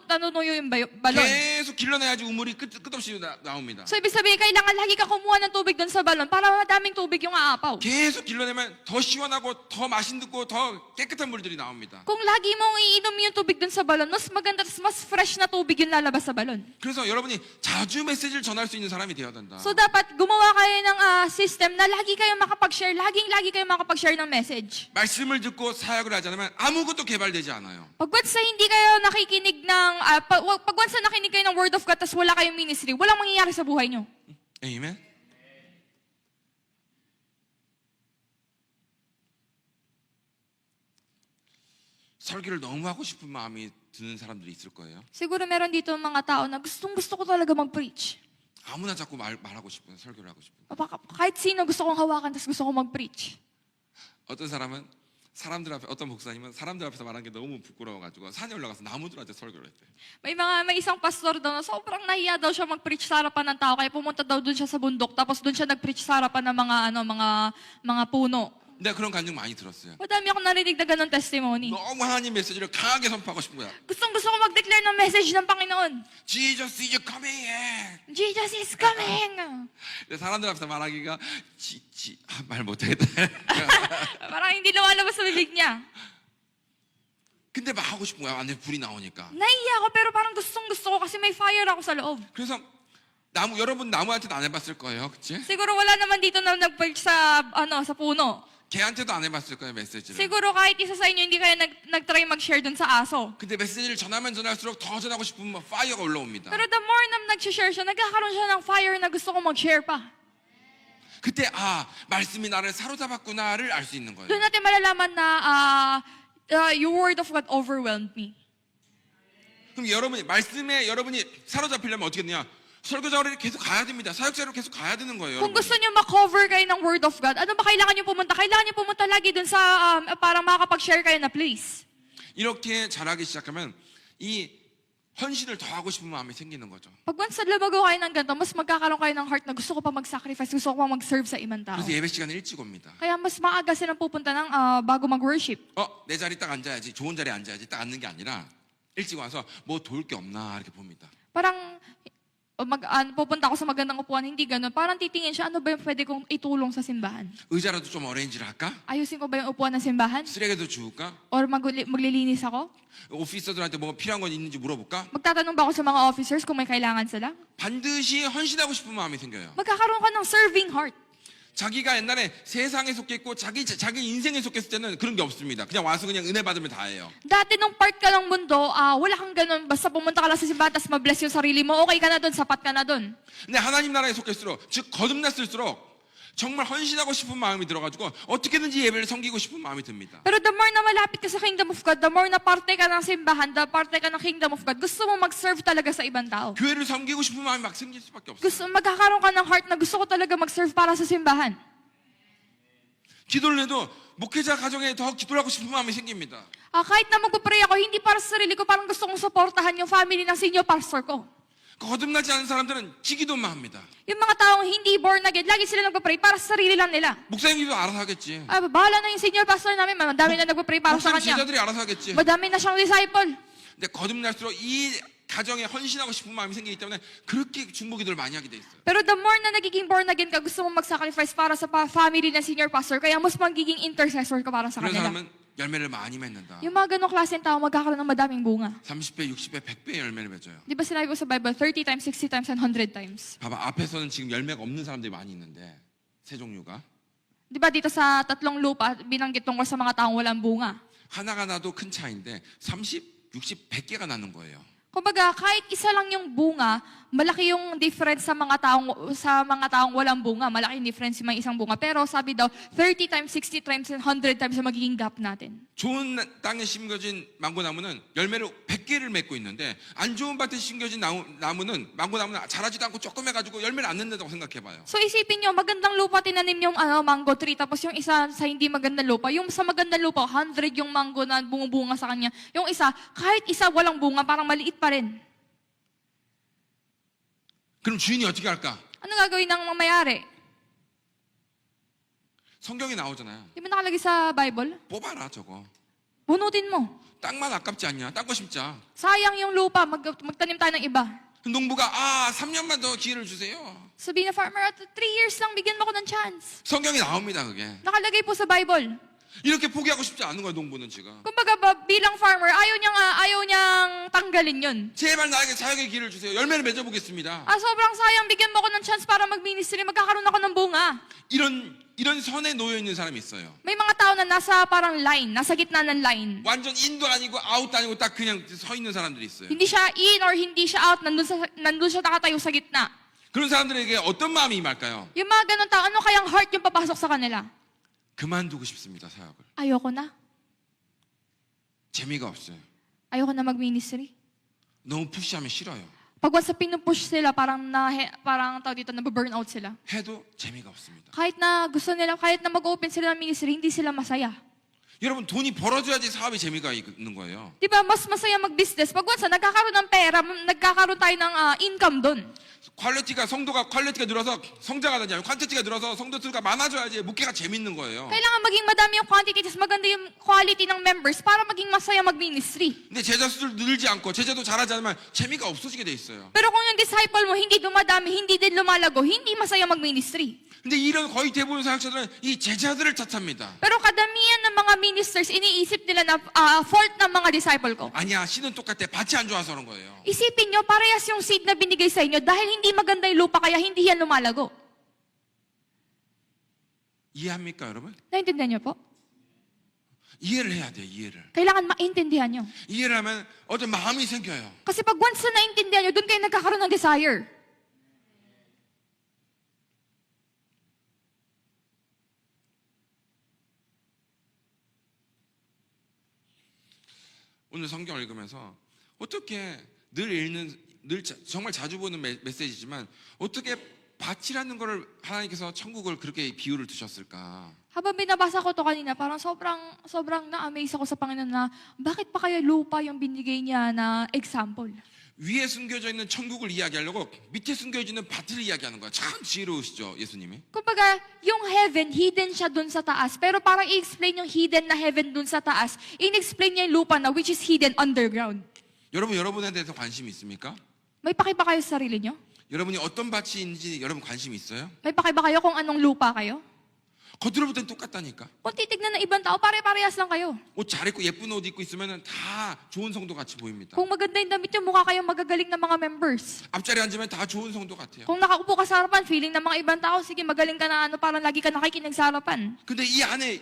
Speaker 3: nanunuyo yung balon.
Speaker 2: 계속 길러내야지 우물이 끝없이 나옵니다.
Speaker 3: So ibig sabihin, kailangan lagi ka kumuha ng tubig doon sa balon para madaming tubig yung aapaw.
Speaker 2: 계속 길러내면 더 시원하고 더 맛있고 더 깨끗한 물들이 나옵니다.
Speaker 3: Kung lagi mong iinom yung tubig doon sa balon, mas maganda, mas fresh na tubig yung lalabas sa balon.
Speaker 2: 그래서 여러분이 자주 메시지를 전할 수 있는 사람이 되어야 된다.
Speaker 3: So dapat gumawa gumawa kayo ng system na lagi kayo makapag-share, lagi kayo makapag-share ng message.
Speaker 2: 말씀을 듣고 사역을 하지 않으면 아무것도 개발되지 않아요.
Speaker 3: Pag once na hindi kayo nakikinig ng, pag once na nakinig kayo ng Word of God, tas wala kayong ministry, walang mangyayari sa buhay nyo.
Speaker 2: 아멘. 설교를 너무 하고 싶은 마음이 드는 사람들이 있을 거예요.
Speaker 3: Siguro meron dito mga tao na gusto ko talaga mag-preach.
Speaker 2: 아무나 자꾸 말하고 싶은 설교를 하고 싶은.
Speaker 3: Kahit sino gusto kong hawakan, tas gusto kong mag-preach.
Speaker 2: 어떤 사람은 사람들 앞에 어떤 목사님은 사람들 앞에서 말하는 게 너무 부끄러워가지고 산에 올라가서 나무들한테 설교를 했대요.
Speaker 3: May isang pastor daw na sobrang nahiya daw siya mag-preach sa harapan ng tao, kaya pumunta daw doon siya sa bundok, tapos doon siya nag-preach sa harapan ng mga puno.
Speaker 2: 내가 그런 간증 많이 들었어요.
Speaker 3: Madami akong narinig na ganun testimony.
Speaker 2: 너무 하나님 메시지를 강하게 선포하고 싶은 거야.
Speaker 3: Gusto ko mag-declare ng message ng Panginoon.
Speaker 2: Jesus is coming.
Speaker 3: Jesus is coming!
Speaker 2: 근데 사람들 앞에서 말하기가 말 못하겠다.
Speaker 3: Parang hindi lumalabas sa bibig niya.
Speaker 2: 근데 막 하고 싶은 거야. 안에 불이 나오니까.
Speaker 3: Nahiya ako pero parang gusto ko kasi may fire ako sa loob.
Speaker 2: 그래서 여러분 나무한테도 안 해봤을 거예요, 그치?
Speaker 3: Siguro wala naman dito na nag-preach sa puno.
Speaker 2: 걔한테도 안 해봤을 거예요, 메시지를.
Speaker 3: Siguro kahit isa sa inyo hindi kayo nag-try mag-share dun sa aso.
Speaker 2: 근데 메시지를 전하면 전할수록 더 전하고 싶은 파이어가 올라옵니다.
Speaker 3: Pero the more na nag-share siya, nagkakaroon siya ng fire na gusto ko mag-share pa.
Speaker 2: 그때 말씀이 나를 사로잡았구나를 알 수 있는 거예요.
Speaker 3: Doon natin malalaman na your word of God overwhelmed me.
Speaker 2: 그럼 말씀에 여러분이 사로잡히려면 어떻게 되냐? 설교자로 계속 가야 됩니다. 사역자로 계속 가야 되는 거예요.
Speaker 3: Kung
Speaker 2: 여러분.
Speaker 3: gusto niyo ma-cover kayo ng word of God, ano ba kailangan niyo pumunta? Kailangan niyo pumunta lagi dun sa para makakapag-share kayo na place.
Speaker 2: 이렇게 잘하기 시작하면 이 헌신을 더 하고 싶은 마음이 생기는 거죠.
Speaker 3: Pag once na lumago kayo ng ganito, mas magkakaroon kayo ng heart na gusto ko pa mag-sacrifice, gusto ko pa mag-serve sa ibang tao.
Speaker 2: 그래서 예배 시간에 일찍 옵니다.
Speaker 3: Kaya mas maaga silang pupunta ng bago mag-worship.
Speaker 2: 내 자리 딱 앉아야지. 좋은 자리에 앉아야지. 딱 앉는 게 아니라 일찍 와서 뭐 도울 게 없나 이렇게 봅니다.
Speaker 3: Parang pupunta ako sa magandang upuan, hindi ganun. Parang titingin siya, ano ba yung pwede kong itulong sa simbahan?
Speaker 2: 의자라도 좀 어레인지를 할까?
Speaker 3: Ayusin ko ba yung upuan ng simbahan?
Speaker 2: 쓰레기도 주울까?
Speaker 3: Or maglilinis ako?
Speaker 2: 오피서들한테 뭐 필요한 건 있는지 물어볼까?
Speaker 3: Magtatanong ba ako sa mga officers kung may kailangan sila?
Speaker 2: 반드시 헌신하고 싶은 마음이 생겨요.
Speaker 3: Magkakaroon ka ng serving heart.
Speaker 2: 자기가 옛날에 세상에 속했고 자기 인생에 속했을 때는 그런 게 없습니다. 그냥 와서 그냥 은혜 받으면 다예요.
Speaker 3: Dati nung part ka ng mundo, wala kang ganun. Basta pumunta ka lang sa simbahan, tapos mabless yung sarili mo, okay ka na dun, sapat ka na dun.
Speaker 2: 근데 하나님 나라에 속했을수록 즉 거듭났을수록 정말 헌신하고 싶은 마음이 들어가지고 어떻게든지 예배를 섬기고 싶은 마음이 듭니다.
Speaker 3: Pero the more na malapit ka sa kingdom of God, the more na parte ka ng simbahan, the parte ka ng kingdom of God, gusto mo mag-serve talaga sa ibang tao.
Speaker 2: 교회를 섬기고 싶은 마음이 막 생길 수밖에 없어요.
Speaker 3: Magkakaroon ka ng heart na gusto ko talaga mag-serve para sa simbahan.
Speaker 2: 기도를 해도 목회자 가정에 더 기도를 하고 싶은 마음이 생깁니다.
Speaker 3: Kahit na magpapray ako, hindi para sa sarili ko, parang gusto kong supportahan yung family ng senior pastor ko.
Speaker 2: 거듭나지 않은 사람들은 지기도만 합니다.
Speaker 3: Yung mga taong hindi born again, lagi sila nagpapray para sa sarili lang nila.
Speaker 2: 목사님도 알아서 하겠지.
Speaker 3: Bahala na yung senior pastor namin, madami na nagpapray para sa
Speaker 2: 목사님
Speaker 3: kanya.
Speaker 2: 제자들이 알아서 하겠지.
Speaker 3: Madami na siyang disciple.
Speaker 2: 근데 거듭날수록 이 가정에 헌신하고 싶은 마음이 생기기 때문에 그렇게 중보기도를 많이 하게 돼 있어요.
Speaker 3: Pero the more na nagiging born again ka, gusto mong mag-sacrifice para sa family ng senior pastor, kaya mas magiging intercessor ka para sa
Speaker 2: 그런
Speaker 3: kanila.
Speaker 2: 사람은 열매를 많이 맺는다.
Speaker 3: Yung mga ganong klaseng tao, magkakaroon ng madaming bunga.
Speaker 2: 30배, 60배, 100배의 열매를 맺어요.
Speaker 3: Di ba sinabi ko sa Bible, 30 times, 60 times, and 100 times?
Speaker 2: 봐봐, 앞에서는 지금 열매가 없는 사람들이 많이 있는데 세 종류가
Speaker 3: Di ba dito sa tatlong lupa, binanggit tungkol sa mga taong walang bunga?
Speaker 2: 하나가 나도 큰 차이인데 30, 60, 100개가 나는 거예요.
Speaker 3: Kumbaga, kahit isa lang yung bunga, malaki yung difference sa mga taong walang bunga. Malaki yung difference yung mga isang bunga. Pero sabi daw, 30 times, 60 times, and 100 times ang magiging gap natin.
Speaker 2: 좋은 땅에 심겨진 망고나무는 열매를 100개를 맺고 있는데 안 좋은 밭에 심겨진 망고나무는 자라지도 않고 조금 해가지고 열매를 안 맺는다고 생각해봐요.
Speaker 3: So isipin nyo, magandang lupa tinanim yung mango tree, tapos yung isa sa hindi magandang lupa. Yung sa magandang lupa, 100 yung mango na bumubunga sa kanya. Yung isa, kahit isa walang bunga, parang maliit pa rin.
Speaker 2: 그럼 주인이 어떻게 할까?
Speaker 3: Ano gagawin ng may-ari?
Speaker 2: 성경에 나오잖아요.
Speaker 3: Di ba nakalagay sa Bible?
Speaker 2: 뽑아라 저거.
Speaker 3: Bunutin mo.
Speaker 2: 땅만 아깝지 않냐? 딴 거 심자.
Speaker 3: Sayang yung lupa, magtanim tayo ng iba.
Speaker 2: 농부가 3년만 더 기회를 주세요.
Speaker 3: Sabihin na farmer, 3 years lang, bigyan mo ko ng chance.
Speaker 2: 성경에 나옵니다 그게.
Speaker 3: Nakalagay po sa Bible.
Speaker 2: 이렇게 포기하고 싶지 않은 거야, 농부는 지금.
Speaker 3: Kumbaga ba, bilang farmer, ayaw niyang tanggalin yun.
Speaker 2: 제발 나에게 사역의 길을 주세요. 열매를 맺어보겠습니다.
Speaker 3: Sobrang sayang, bigyan mo ko ng chance para mag-ministry, magkakaroon ako ng bunga.
Speaker 2: 이런 선에 놓여 있는 사람이 있어요.
Speaker 3: May mga tao na nasa parang line, nasa gitna ng line.
Speaker 2: 완전 인도 아니고 아웃도 아니고 딱 그냥 서 있는 사람들이 있어요.
Speaker 3: Hindi siya in or hindi siya out, nandun siya nakatayo sa gitna.
Speaker 2: 그런 사람들에게 어떤 마음이 임할까요?
Speaker 3: Yung mga ganun tao, ano kayang heart yung papasok sa kanila?
Speaker 2: 그만두고 싶습니다, 사역을.
Speaker 3: Ayoko na.
Speaker 2: 재미가 없어요.
Speaker 3: Ayoko na mag-ministry.
Speaker 2: 너무 푸시하면 싫어요.
Speaker 3: Pag once na pinupush sila, parang tao dito, nababurn out sila.
Speaker 2: 해도 재미가 없습니다.
Speaker 3: Kahit na gusto nila, kahit na mag-open sila ng ministry, hindi sila masaya.
Speaker 2: 여러분 돈이 벌어져야지 사업에 재미가 있는 거예요.
Speaker 3: Di ba, mas masaya mag-business. Pag once na nagkakaroon ng pera, nagkakaroon tayo ng income doon.
Speaker 2: 성도가 퀄리티가 늘어서 성자가 되지 않고 퀀티티가 늘어서 성도 수가 많아져야지 목회가 재밌는 거예요.
Speaker 3: Kailangan maging madami yung quantity, tapos maganda yung quality ng members para maging masaya mag-ministry.
Speaker 2: 근데 제자 수를 늘지 않고 제자도 잘하지 않으면 재미가 없어지게 돼 있어요.
Speaker 3: Pero kung yung disciple mo hindi dumadami, hindi din lumalago, hindi masaya mag-ministry.
Speaker 2: 근데 이런 거의 대부분 사역자들은 이 제자들을 탓합니다.
Speaker 3: Pero kadamihan ng mga ministers, iniisip nila na fault ng mga disciple ko.
Speaker 2: 아니야, 씨는 똑같아. 밭이 안 좋아서 그런 거예요.
Speaker 3: Isipin nyo, parehas yung seed na binigay sa inyo dahil hindi maganda yung lupa, kaya hindi yan lumalago.
Speaker 2: 이해합니까, 여러분?
Speaker 3: Naintindihan nyo po?
Speaker 2: 이해를 해야 돼요, 이해를.
Speaker 3: Kailangan maintindihan nyo.
Speaker 2: 이해를 하면 어떤 마음이 생겨요.
Speaker 3: Kasi pag once na naintindihan nyo, doon kayo nagkakaroon ng desire.
Speaker 2: 오늘 성경 읽으면서 어떻게 정말 자주 보는 메시지지만 어떻게 밭이라는 거를 하나님께서 천국을 그렇게 비유를 두셨을까?
Speaker 3: Habang binabasa ko to kanina, parang sobrang na-amaze ako sa Panginoon na bakit pa kaya lupa yung binigay niya na example?
Speaker 2: 위에 숨겨져 있는 천국을 이야기하려고 밑에 숨겨져 있는 밭을 이야기하는 거야. 참 지혜로우시죠, 예수님이?
Speaker 3: Kumbaga, yung heaven, hidden siya dun sa taas. Pero parang i-explain yung hidden na heaven dun sa taas. In-explain niya yung lupa na which is hidden underground.
Speaker 2: 여러분에 대해서 관심이 있습니까?
Speaker 3: May paki ba kayo sa sarili nyo?
Speaker 2: 여러분이 어떤 밭이 있는지 여러분 관심이 있어요?
Speaker 3: May paki ba kayo kung anong lupa kayo?
Speaker 2: 겉으로 볼 땐 똑같다니까.
Speaker 3: Kung titignan ng ibang tao, pare-parehas lang kayo.
Speaker 2: 옷 잘 입고 예쁜 옷 입고 있으면 다 좋은 성도 같이 보입니다.
Speaker 3: Kung maganda yung damit nyo, mukha kayong magagaling na mga members.
Speaker 2: 앞자리에 앉으면 다 좋은 성도 같아요.
Speaker 3: Kung nakaupo ka sa harapan, feeling ng mga ibang tao, sige, magaling ka na parang lagi ka nakikinig sa harapan.
Speaker 2: 근데 이 안에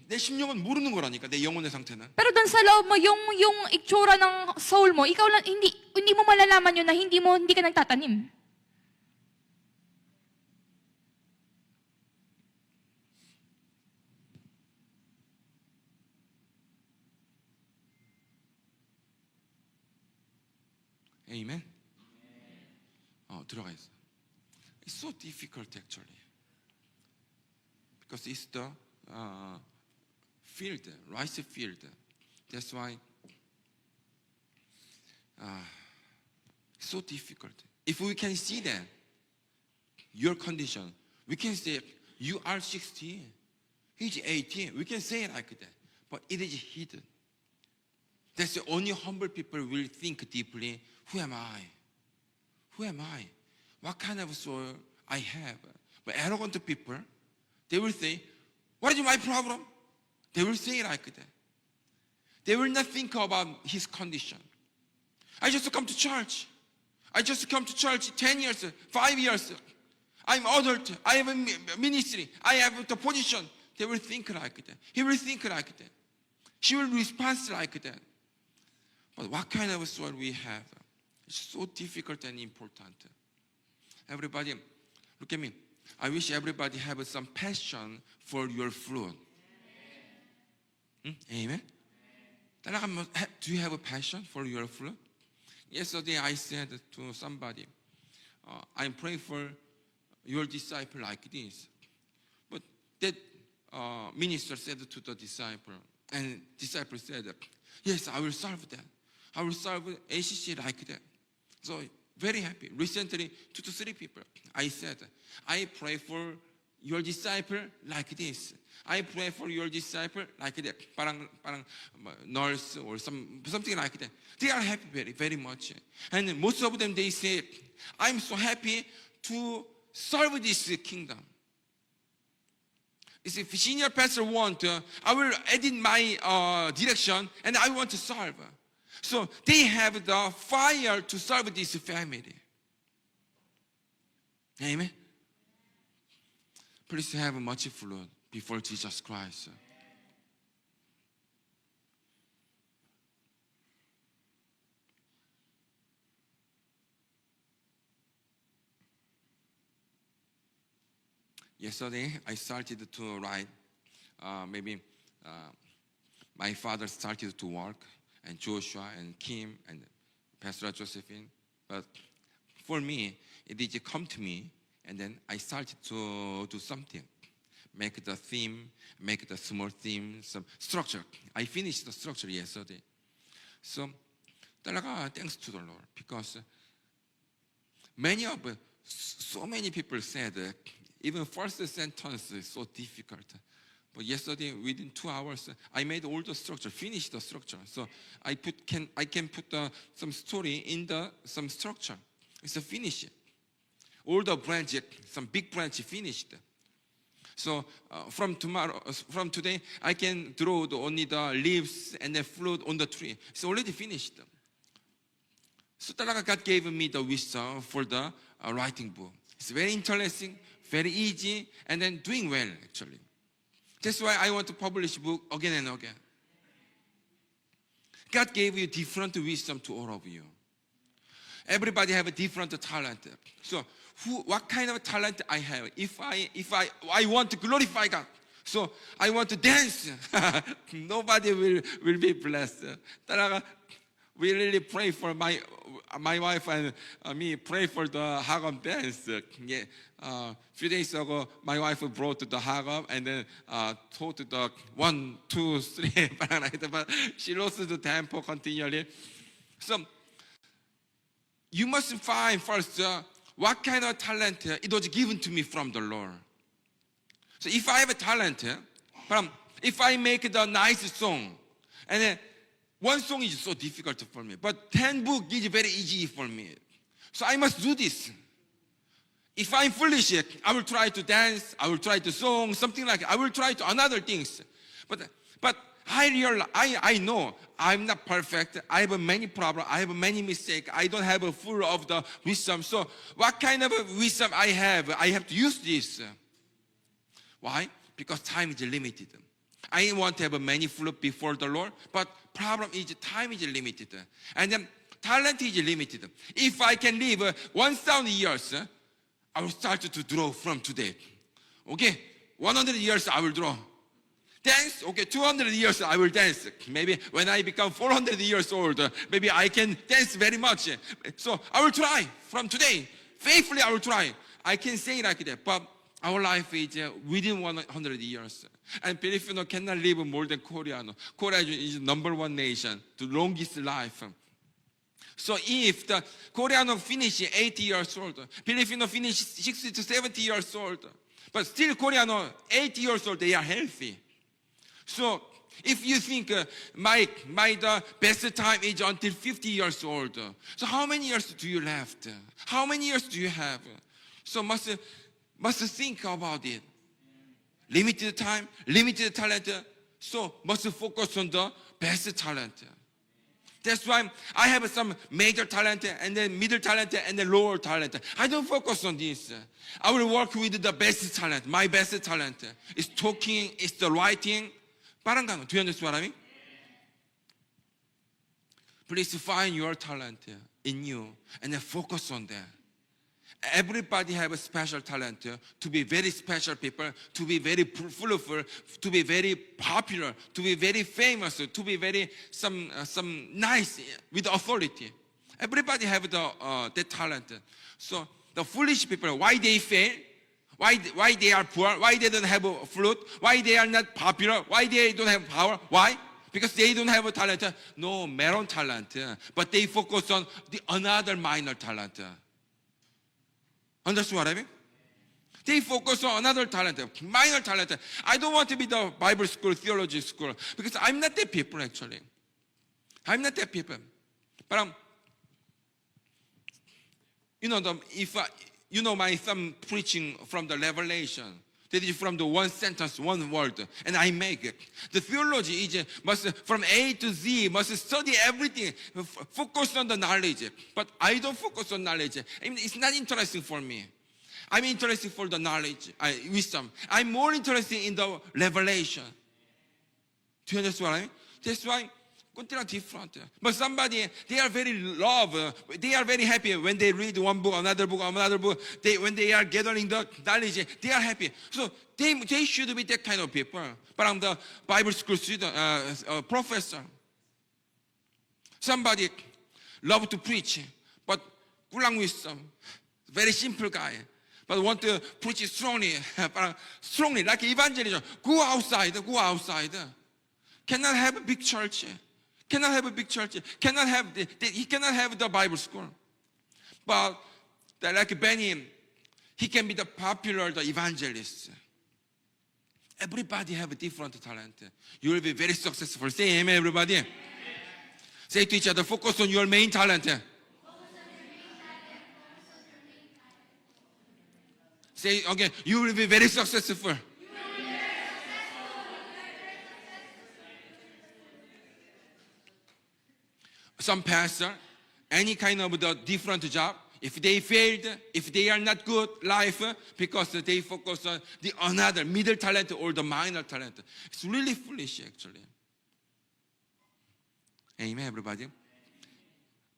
Speaker 2: 내 심령은 모르는 거라니까, 내 영혼의 상태는.
Speaker 3: Pero doon sa loob mo, yung itsura ng soul mo, ikaw lang, hindi mo malalaman yun na hindi ka nagtatanim.
Speaker 2: Amen. 들어가 있어. It's so difficult actually, because it's the field, rice field. That's why it's so difficult. If we can see that your condition, we can say you are 60, he's 80. We can say it like that, but it is hidden. That's the only humble people will think deeply. Who am I? Who am I? What kind of soul I have? But arrogant people, they will say, what is my problem? They will say it like that. They will not think about his condition. I just come to church. I just come to church 10 years, 5 years. I'm adult. I have a ministry. I have the position. They will think like that. He will think like that. She will respond like that. But what kind of soul we have? It's so difficult and important. Everybody, look at me. I wish everybody have some passion for your fruit. Amen? Do you have a passion for your fruit? Yesterday I said to somebody, I'm praying for your disciple like this. But that minister said to the disciple, and disciple said, yes, I will serve that. I will serve ACC like that. So very happy. Recently, 2 to 3 people, I said, I pray for your disciple like this. I pray for your disciple like that. Parang nurse or something like that. They are happy very, very much. And most of them, they say, I'm so happy to serve this kingdom. if senior pastor want, I will edit my direction and I want to serve. So they have the fire to serve this family. Amen. Please have much fruit before Jesus Christ. Yesterday, I started to write. My father started to work, and Joshua and Kim and Pastor Josephine. But for me, it did come to me, and then I started to do something. Make the theme, make the small theme, some structure. I finished the structure yesterday. So, talaga, thanks to the Lord, because so many people said, even first sentence is so difficult. But yesterday, within 2 hours, I made all the structure, finished the structure. So I can put some story in some structure. It's a finish. All the branches, some big branch finished. So from today, I can draw only the leaves and the fruit on the tree. It's already finished. So God gave me the wisdom for the writing book. It's very interesting, very easy, and then doing well, actually. That's why I want to publish book again and again. God gave you different wisdom to all of you. Everybody have a different talent. So what kind of talent I have? If I want to glorify God, so I want to dance. Nobody will be blessed. We really pray for my wife and me. Pray for the Hagam dance. Few days ago, my wife brought the Hagam and then taught the 1, 2, 3. But she lost the tempo continually. So you must find first what kind of talent it was given to me from the Lord. So if I have a talent, if I make the nice song, and then one song is so difficult for me, but 10 books is very easy for me. So I must do this. If I'm foolish, I will try to dance, I will try to sing, something like that. I will try to another things. But I realize, I know I'm not perfect. I have many problems. I have many mistakes. I don't have a full of the wisdom. So what kind of wisdom I have to use this. Why? Because time is limited. I want to have many fruit before the Lord, but problem is time is limited. And then talent is limited. If I can live 1,000 years, I will start to draw from today. Okay, 100 years I will draw. Dance, okay, 200 years I will dance. Maybe when I become 400 years old, maybe I can dance very much. So I will try from today. Faithfully I will try. I can say like that, but our life is within 100 years. And Filipino cannot live more than Korea. Korea is #1 nation, the longest life. So if the Korean finish 80 years old, Filipino finish 60 to 70 years old, but still Korean 80 years old, they are healthy. So if you think my the best time is until 50 years old, so how many years do you left? How many years do you have? So must think about it. Limited time, limited talent, so must focus on the best talent. That's why I have some major talent and then middle talent and then lower talent. I don't focus on this. I will work with the best talent. My best talent is talking, is the writing. Do you understand what I mean? Please find your talent in you and then focus on that. Everybody have a special talent to be very special people, to be very fruitful, to be very popular, to be very famous, to be very some nice with authority. Everybody have that talent. So the foolish people, why they fail? Why they are poor? Why they don't have a fruit? Why they are not popular? Why they don't have power? Why? Because they don't have a talent. No, main talent. But they focus on the another minor talent. Understand what I mean? They focus on another talent, minor talent. I don't want to be the Bible school, theology school, because I'm not that people actually. I'm not that people. But if my some preaching from the Revelation. That is from the one sentence, one word, and I make it. The theology is must from A to Z must study everything, focus on the knowledge. But I don't focus on knowledge. I mean, it's not interesting for me. I'm interested for the knowledge, wisdom. I'm more interested in the revelation. Do you understand what I mean? That's why are different. But somebody, they are very they are very happy when they read one book, another book, another book. When they are gathering the knowledge, they are happy. So they should be that kind of people. But I'm the Bible school student, professor. Somebody love to preach, but kulang wisdom. Very simple guy. But want to preach strongly, like evangelism. Go outside. Cannot have a big church. Cannot have a big church. He cannot have the Bible school. But like Benny, he can be the popular, the evangelist. Everybody have a different talent. You will be very successful. Say amen, everybody. Amen. Say to each other, focus on your main talent. Say again, you will be very successful. Some pastor, any kind of the different job, if they failed, if they are not good life, because they focus on the another middle talent or the minor talent. It's really foolish, actually. Amen, everybody.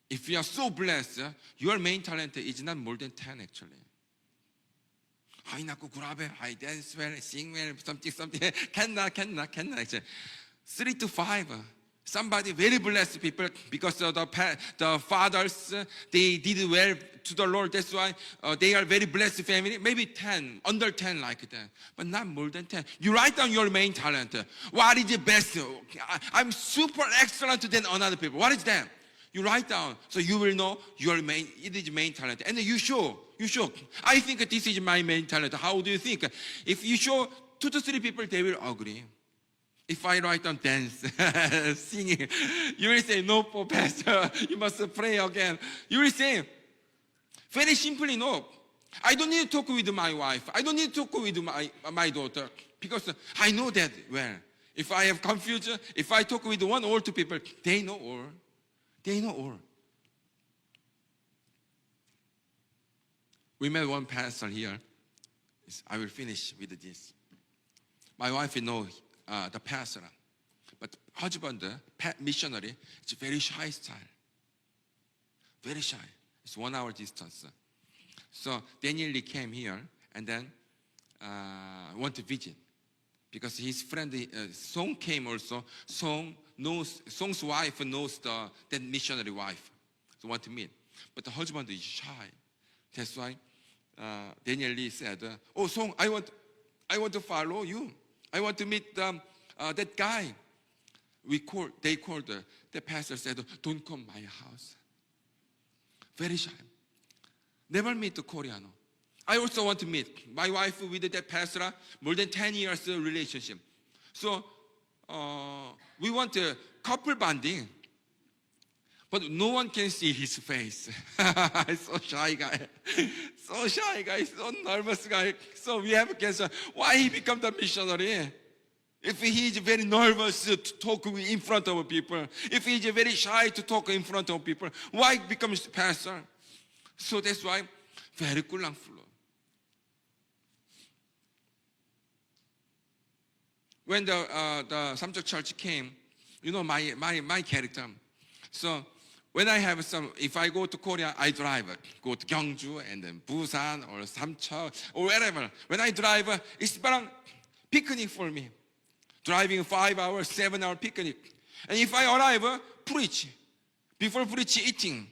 Speaker 2: If you are so blessed, your main talent is not more than 10, actually. I 나고 그라베, I dance well, sing well, something. Cannot. Actually. 3 to 5. Somebody very blessed people because the fathers they did well to the Lord. That's why they are very blessed family. Maybe 10, under 10 like that, but not more than 10. You write down your main talent. What is the best? I'm super excellent than another people. What is that? You write down so you will know it is main talent, and you show. I think this is my main talent. How do you think? If you show 2 to 3 people, they will agree. If I write down dance, singing, you will say, no, Pastor, you must pray again. You will say, very simply, no. I don't need to talk with my wife. I don't need to talk with my daughter because I know that well. If I have confusion, if I talk with one or 2 people, they know all. They know all. We met one pastor here. I will finish with this. My wife knows the pastor, but husband, missionary, it's very shy style. Very shy. It's 1 hour distance. So Daniel Lee came here and then want to visit because his friend Song came also. Song's wife knows that missionary wife, so want to meet. But the husband is shy. That's why Daniel Lee said, "Oh, Song, I want to follow you. I want to meet that guy." They called. The pastor said, "Don't come my house." Very shy. Never meet the Korean. I also want to meet my wife with that pastor. More than 10 years relationship. So we want a couple bonding. But no one can see his face. So shy guy. So nervous guy. So we have cancer. Why he become the missionary? If he is very nervous to talk in front of people, if he is very shy to talk in front of people, why becomes pastor? So that's why very kulang flow. When the Samchok Church came, you know my character. So when I have if I go to Korea, I drive, go to Gyeongju and then Busan or Samcheok or wherever. When I drive, it's about picnic for me. Driving 5 hours, 7 hour picnic. And if I arrive, preach. Before preach, eating.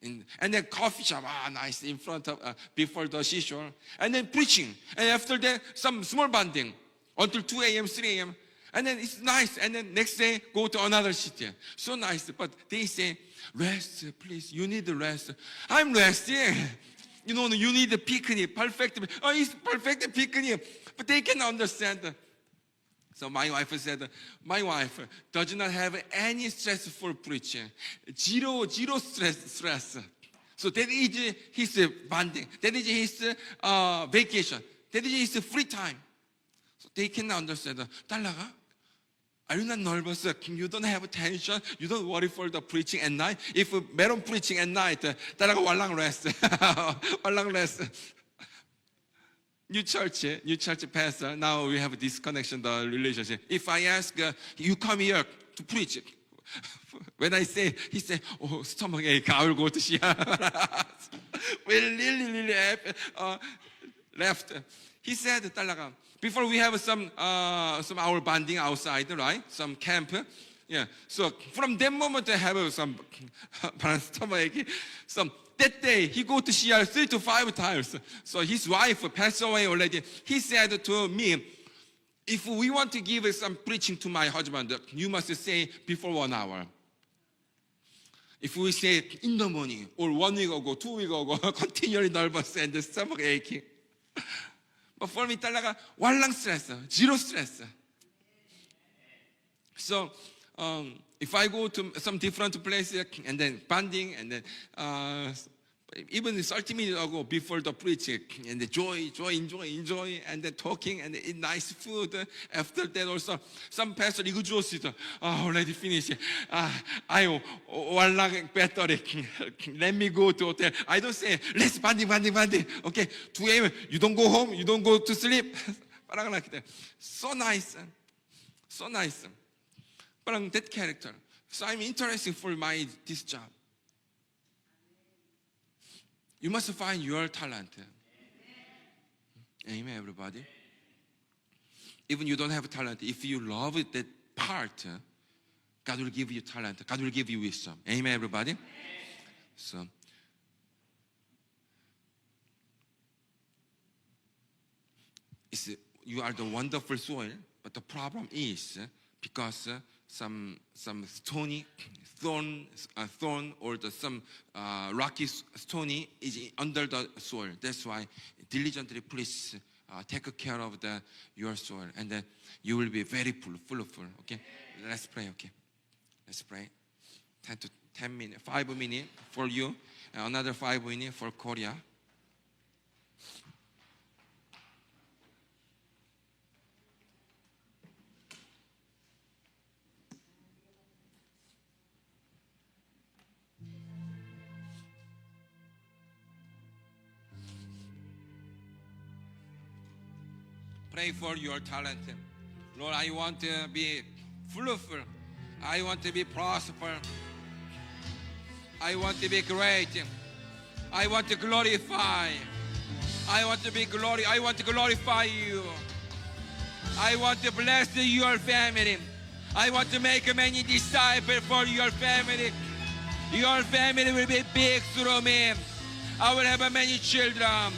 Speaker 2: And then coffee shop, nice, in front of, before the seashore. And then preaching. And after that, some small bonding until 2 a.m., 3 a.m. And then it's nice. And then next day, go to another city. So nice. But they say, rest, please. You need rest. I'm resting. You know, you need a picnic. Perfect. Oh, it's perfect picnic. But they can understand. So my wife said, my wife does not have any stress for preaching. Zero stress. So that is his bonding. That is his vacation. That is his free time. So they can understand. 딸라가, are you not nervous? You don't have tension. You don't worry for the preaching at night. If meron preaching at night, 딸라가 왈랑 rest. 왈랑 rest. New church pastor. Now we have this connection, the relationship. If I ask, you come here to preach. When I say, he say, oh, stomach ache, I will go to Shia. We really left. He said, 딸라가, before we have some our bonding outside, right? Some camp. Yeah. So from that moment, I have some stomach ache. That day, he go to CR 3 to 5 times. So his wife passed away already. He said to me, if we want to give some preaching to my husband, you must say before 1 hour. If we say in the morning or 1 week ago, 2 weeks ago, continually nervous and the stomach aching. But for me, 딸라가 왈랑 stress, zero stress. So if I go to some different places and then bonding and then even 30 minutes ago before the preaching and the enjoy and then talking and eat nice food. After that also some pastor 이거 주었어. Already finished. 아유 왈랑 battery. Let me go to hotel. I don't say let's bonding. Okay, 2 a.m. You don't go home. You don't go to sleep. parang like that. So nice. Parang that character. So I'm interested for this job. You must find your talent. Amen, everybody. Even you don't have talent, if you love that part, God will give you talent. God will give you wisdom. Amen, everybody. So, you are the wonderful soil, but the problem is because some stony thorn or some rocky stony is under the soil. That's why diligently please take care of your soil, and then you will be very full. Okay, let's pray. Okay, let's pray. 10 minutes, 5 minutes for you, and another 5 minutes for Korea. Pray for your talent. Lord, I want to be full. I want to be prosper. I want to be great. I want to glorify. I want to glorify you. I want to bless your family. I want to make many disciples for your family. Your family will be big through me. I will have many children.